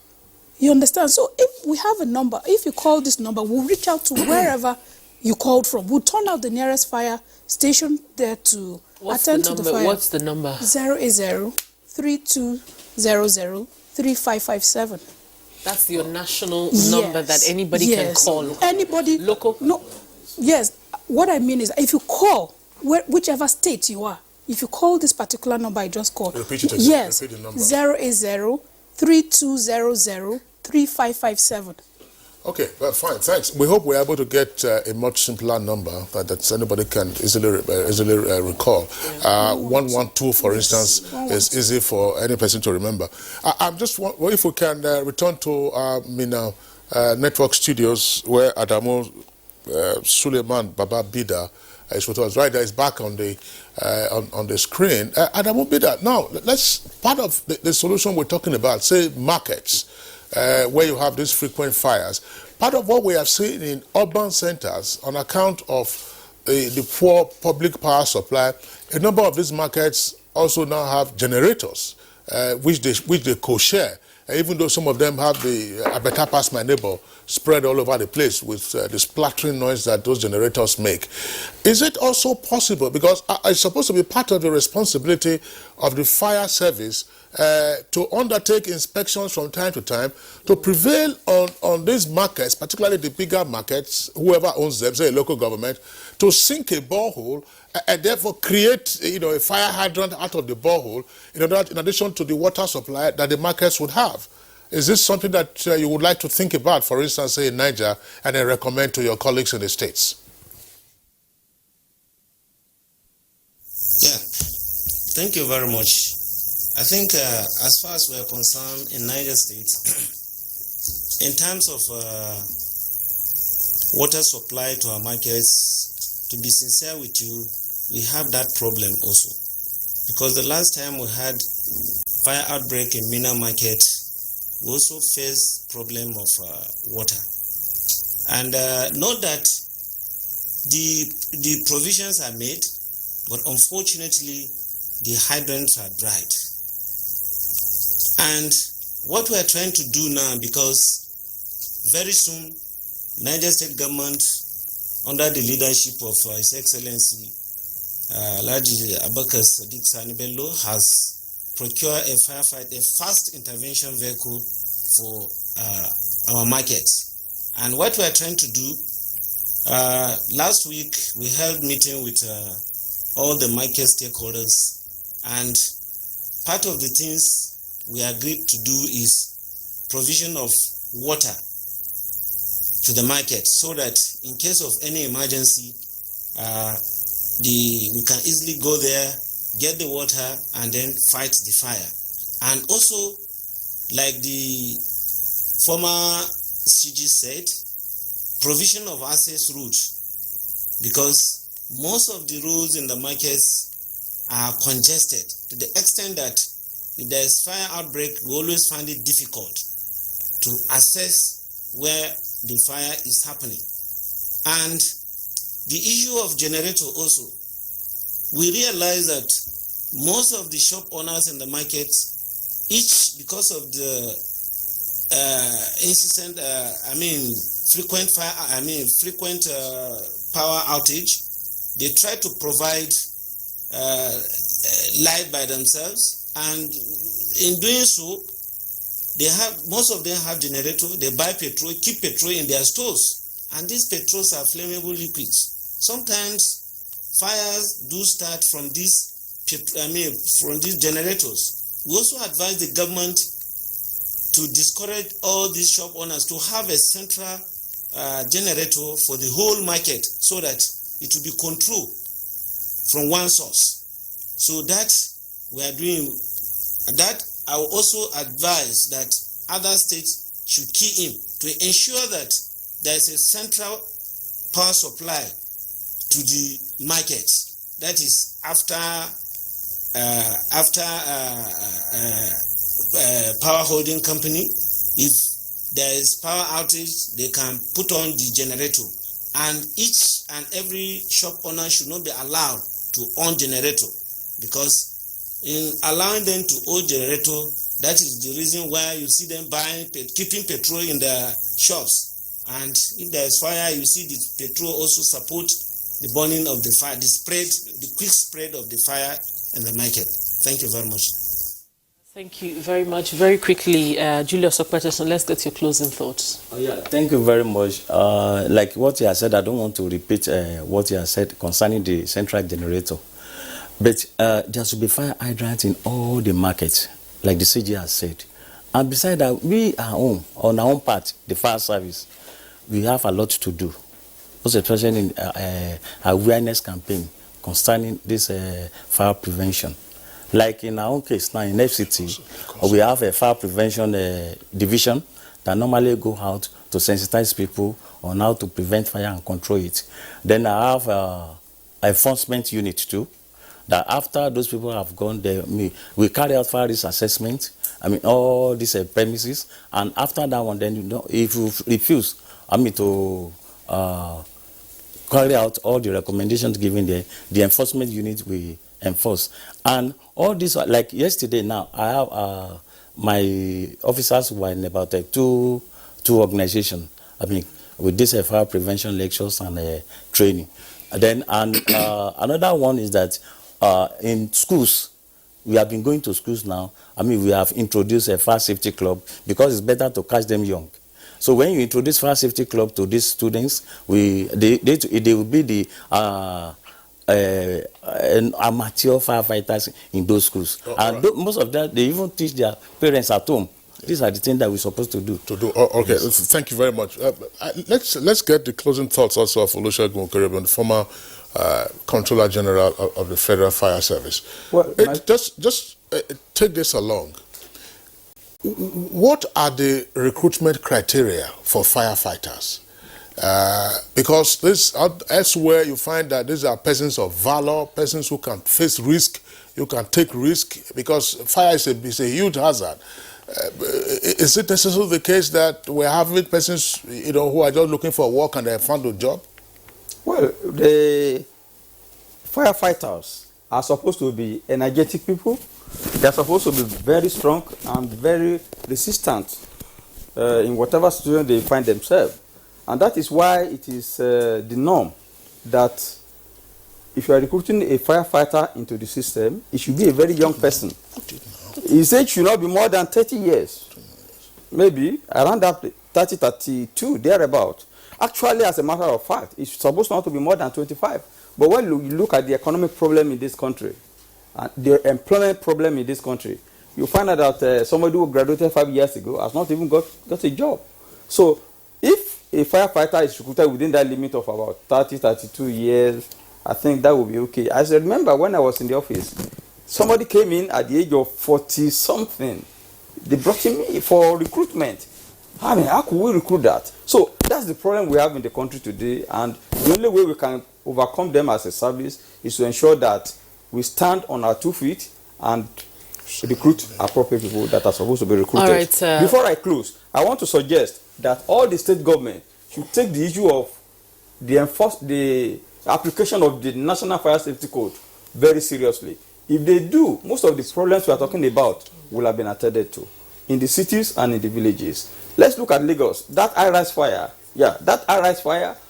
Speaker 18: You understand? So if we have a number, if you call this number, we'll reach out to wherever you called from. We'll turn out the nearest fire station there to attend to the fire.
Speaker 1: What's the number?
Speaker 18: 080-3200-3557.
Speaker 1: That's your national number that anybody can call.
Speaker 18: Anybody.
Speaker 1: Local?
Speaker 18: No. Yes. What I mean is, if you call, whichever state you are, if you call this particular number I just called.
Speaker 2: Repeat it again.
Speaker 18: Yes.
Speaker 2: Repeat the number.
Speaker 18: 080-3200-3557.
Speaker 2: Okay, well, fine, thanks. We hope we're able to get a much simpler number that anybody can easily recall. 112, for instance, is easy for any person to remember. I'm just wondering if we can return to Network Studios, where Adamu Suleiman Baba Bida is with us. Right there, is back on the screen. Adamu Bida, now, part of the solution we're talking about, say markets, where you have these frequent fires. Part of what we have seen in urban centers on account of the poor public power supply, a number of these markets also now have generators, which they co-share. Even though some of them have the "I better pass my neighbor" spread all over the place with the splattering noise that those generators make. Is it also possible, because it's supposed to be part of the responsibility of the fire service to undertake inspections from time to time to prevail on these markets, particularly the bigger markets, whoever owns them, say a local government, to sink a borehole and therefore create a fire hydrant out of the borehole in addition to the water supply that the markets would have? Is this something that you would like to think about, for instance, say in Niger, and then recommend to your colleagues in the States?
Speaker 20: Yeah, thank you very much. I think as far as we're concerned in Niger State, in terms of water supply to our markets, to be sincere with you, we have that problem also. Because the last time we had fire outbreak in Mina Market, we also faced problem of water. And note that the provisions are made, but unfortunately the hydrants are dried. And what we are trying to do now, because very soon Niger State government, under the leadership of His Excellency Alhaji Abubakar Sadiq Sani Bello, has procured a fast intervention vehicle for our markets. And what we are trying to do, last week we held meeting with all the market stakeholders, and part of the things we agreed to do is provision of water to the market, so that in case of any emergency, we can easily go there, get the water, and then fight the fire. And also, like the former CG said, provision of access routes, because most of the roads in the markets are congested to the extent that if there is fire outbreak, we always find it difficult to assess where the fire is happening. And the issue of generator also, we realize that most of the shop owners in the market, each because of the frequent power outage, they try to provide light by themselves, and in doing so, most of them have generator. They buy petrol, keep petrol in their stores, and these petrols are flammable liquids. Sometimes fires do start from these generators. We also advise the government to discourage all these shop owners to have a central generator for the whole market, so that it will be controlled from one source. So that we are doing that. I will also advise that other states should key in to ensure that there is a central power supply to the market. That is after power holding company. If there is power outage, they can put on the generator, and each and every shop owner should not be allowed to own generator, because in allowing them to own generator, that is the reason why you see them keeping petrol in their shops. And if there is fire, you see the petrol also support the burning of the fire, the quick spread of the fire in the market. Thank you very much.
Speaker 1: Thank you very much. Very quickly, Julius Okpeterson, let's get your closing thoughts.
Speaker 19: Oh, yeah, thank you very much. Like what you have said, I don't want to repeat what you have said concerning the central generator. But there should be fire hydrants in all the markets, like the CG has said. And besides that, we are on our own part, the fire service, we have a lot to do. Also, especially in awareness campaign concerning this fire prevention. Like in our own case now in FCT, we have a fire prevention division that normally go out to sensitize people on how to prevent fire and control it. Then I have a enforcement unit too, that after those people have gone there, we carry out fire risk assessment, all these premises, and after that one, then if you refuse, to carry out all the recommendations given there, the enforcement unit will enforce. And all this, like yesterday now, I have my officers were in about two organizations, with this fire prevention lectures and training. And then another one is that in schools, we have been going to schools now. We have introduced a fire safety club because it's better to catch them young. So when you introduce fire safety club to these students, they will be the amateur firefighters in those schools. And most of them, they even teach their parents at home. These are the things that we're supposed to do.
Speaker 2: Okay, yes. Thank you very much. Let's get the closing thoughts also of Olusegun Okerebon, the former Controller General of the Federal Fire Service. Well, just take this along. What are the recruitment criteria for firefighters? Because elsewhere you find that these are persons of valor, persons who can face risk, you can take risk, because fire is a huge hazard. Is it necessarily the case that we're having persons, who are just looking for work and they have found a job?
Speaker 17: Well, the firefighters are supposed to be energetic people. They are supposed to be very strong and very resistant in whatever situation they find themselves. And that is why it is the norm that if you are recruiting a firefighter into the system, it should be a very young person. His age should not be more than 30 years. Maybe around that 30, 32, thereabout. Actually, as a matter of fact, it's supposed not to be more than 25. But when you look at the economic problem in this country, and the employment problem in this country, you find out that somebody who graduated 5 years ago has not even got a job. So if a firefighter is recruited within that limit of about 30, 32 years, I think that will be okay. As I remember when I was in the office, somebody came in at the age of 40-something. They brought him in for recruitment. How could we recruit that? So that's the problem we have in the country today, and the only way we can overcome them as a service is to ensure that we stand on our 2 feet and recruit appropriate people that are supposed to be recruited.
Speaker 1: All right,
Speaker 17: Before I close, I want to suggest that all the state government should take the issue of the application of the National Fire Safety Code very seriously. If they do, most of the problems we are talking about will have been attended to in the cities and in the villages. Let's look at Lagos. That high-rise fire,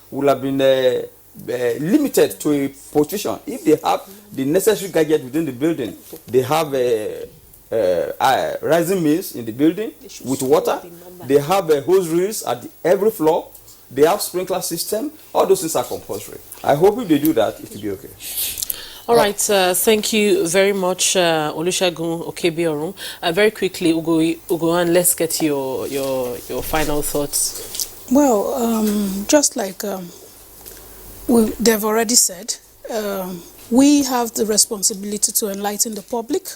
Speaker 17: will have been limited to a position. If they have the necessary gadget within the building, they have rising means in the building with water. They have hose reels at every floor. They have sprinkler system. All those things are compulsory. I hope if they do that, it will be okay.
Speaker 1: All right, thank you very much, Olusegun Okerebon. Very quickly, Ugoan, let's get your final thoughts.
Speaker 18: Well, just like they've already said, we have the responsibility to enlighten the public,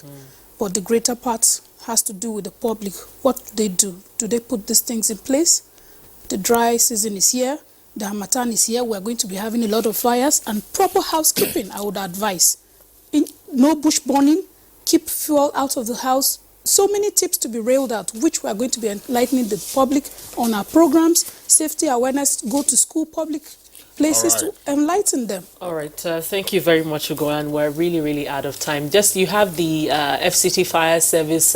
Speaker 18: but the greater part has to do with the public. What do they do? Do they put these things in place? The dry season is here. The Harmattan is here. We're going to be having a lot of fires, and proper housekeeping, I would advise. No bush burning, keep fuel out of the house. So many tips to be railed out, which we are going to be enlightening the public on our programs, safety awareness, go to school, public places to enlighten them.
Speaker 1: All right, thank you very much, Ugo, and we're really out of time. Just you have the FCT Fire Service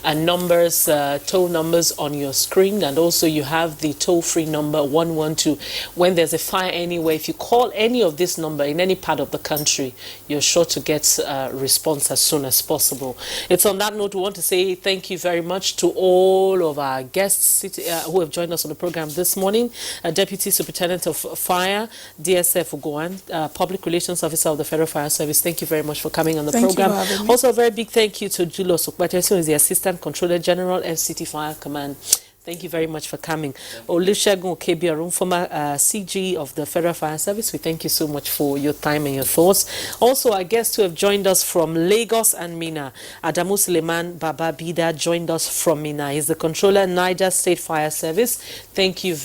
Speaker 1: numbers, toll numbers on your screen, and also you have the toll-free number 112. When there's a fire anywhere, if you call any of this number in any part of the country, you're sure to get a response as soon as possible. It's on that note we want to say thank you very much to all of our guests who have joined us on the program this morning. Deputy Superintendent of Fire, DSF Ugoan, Public Relations Officer of the Federal Fire Service. Thank you very much for coming on the program. Also, a very big thank you to Julius Okpete, who is the Assistant Controller General, FCT Fire Command. Thank you very much for coming. Olusegun Okebiorun, former CG of the Federal Fire Service, we thank you so much for your time and your thoughts. Also, our guests who have joined us from Lagos and Minna, Adamu Suleiman Baba Bida joined us from Minna. He's the Controller, Niger State Fire Service. Thank you very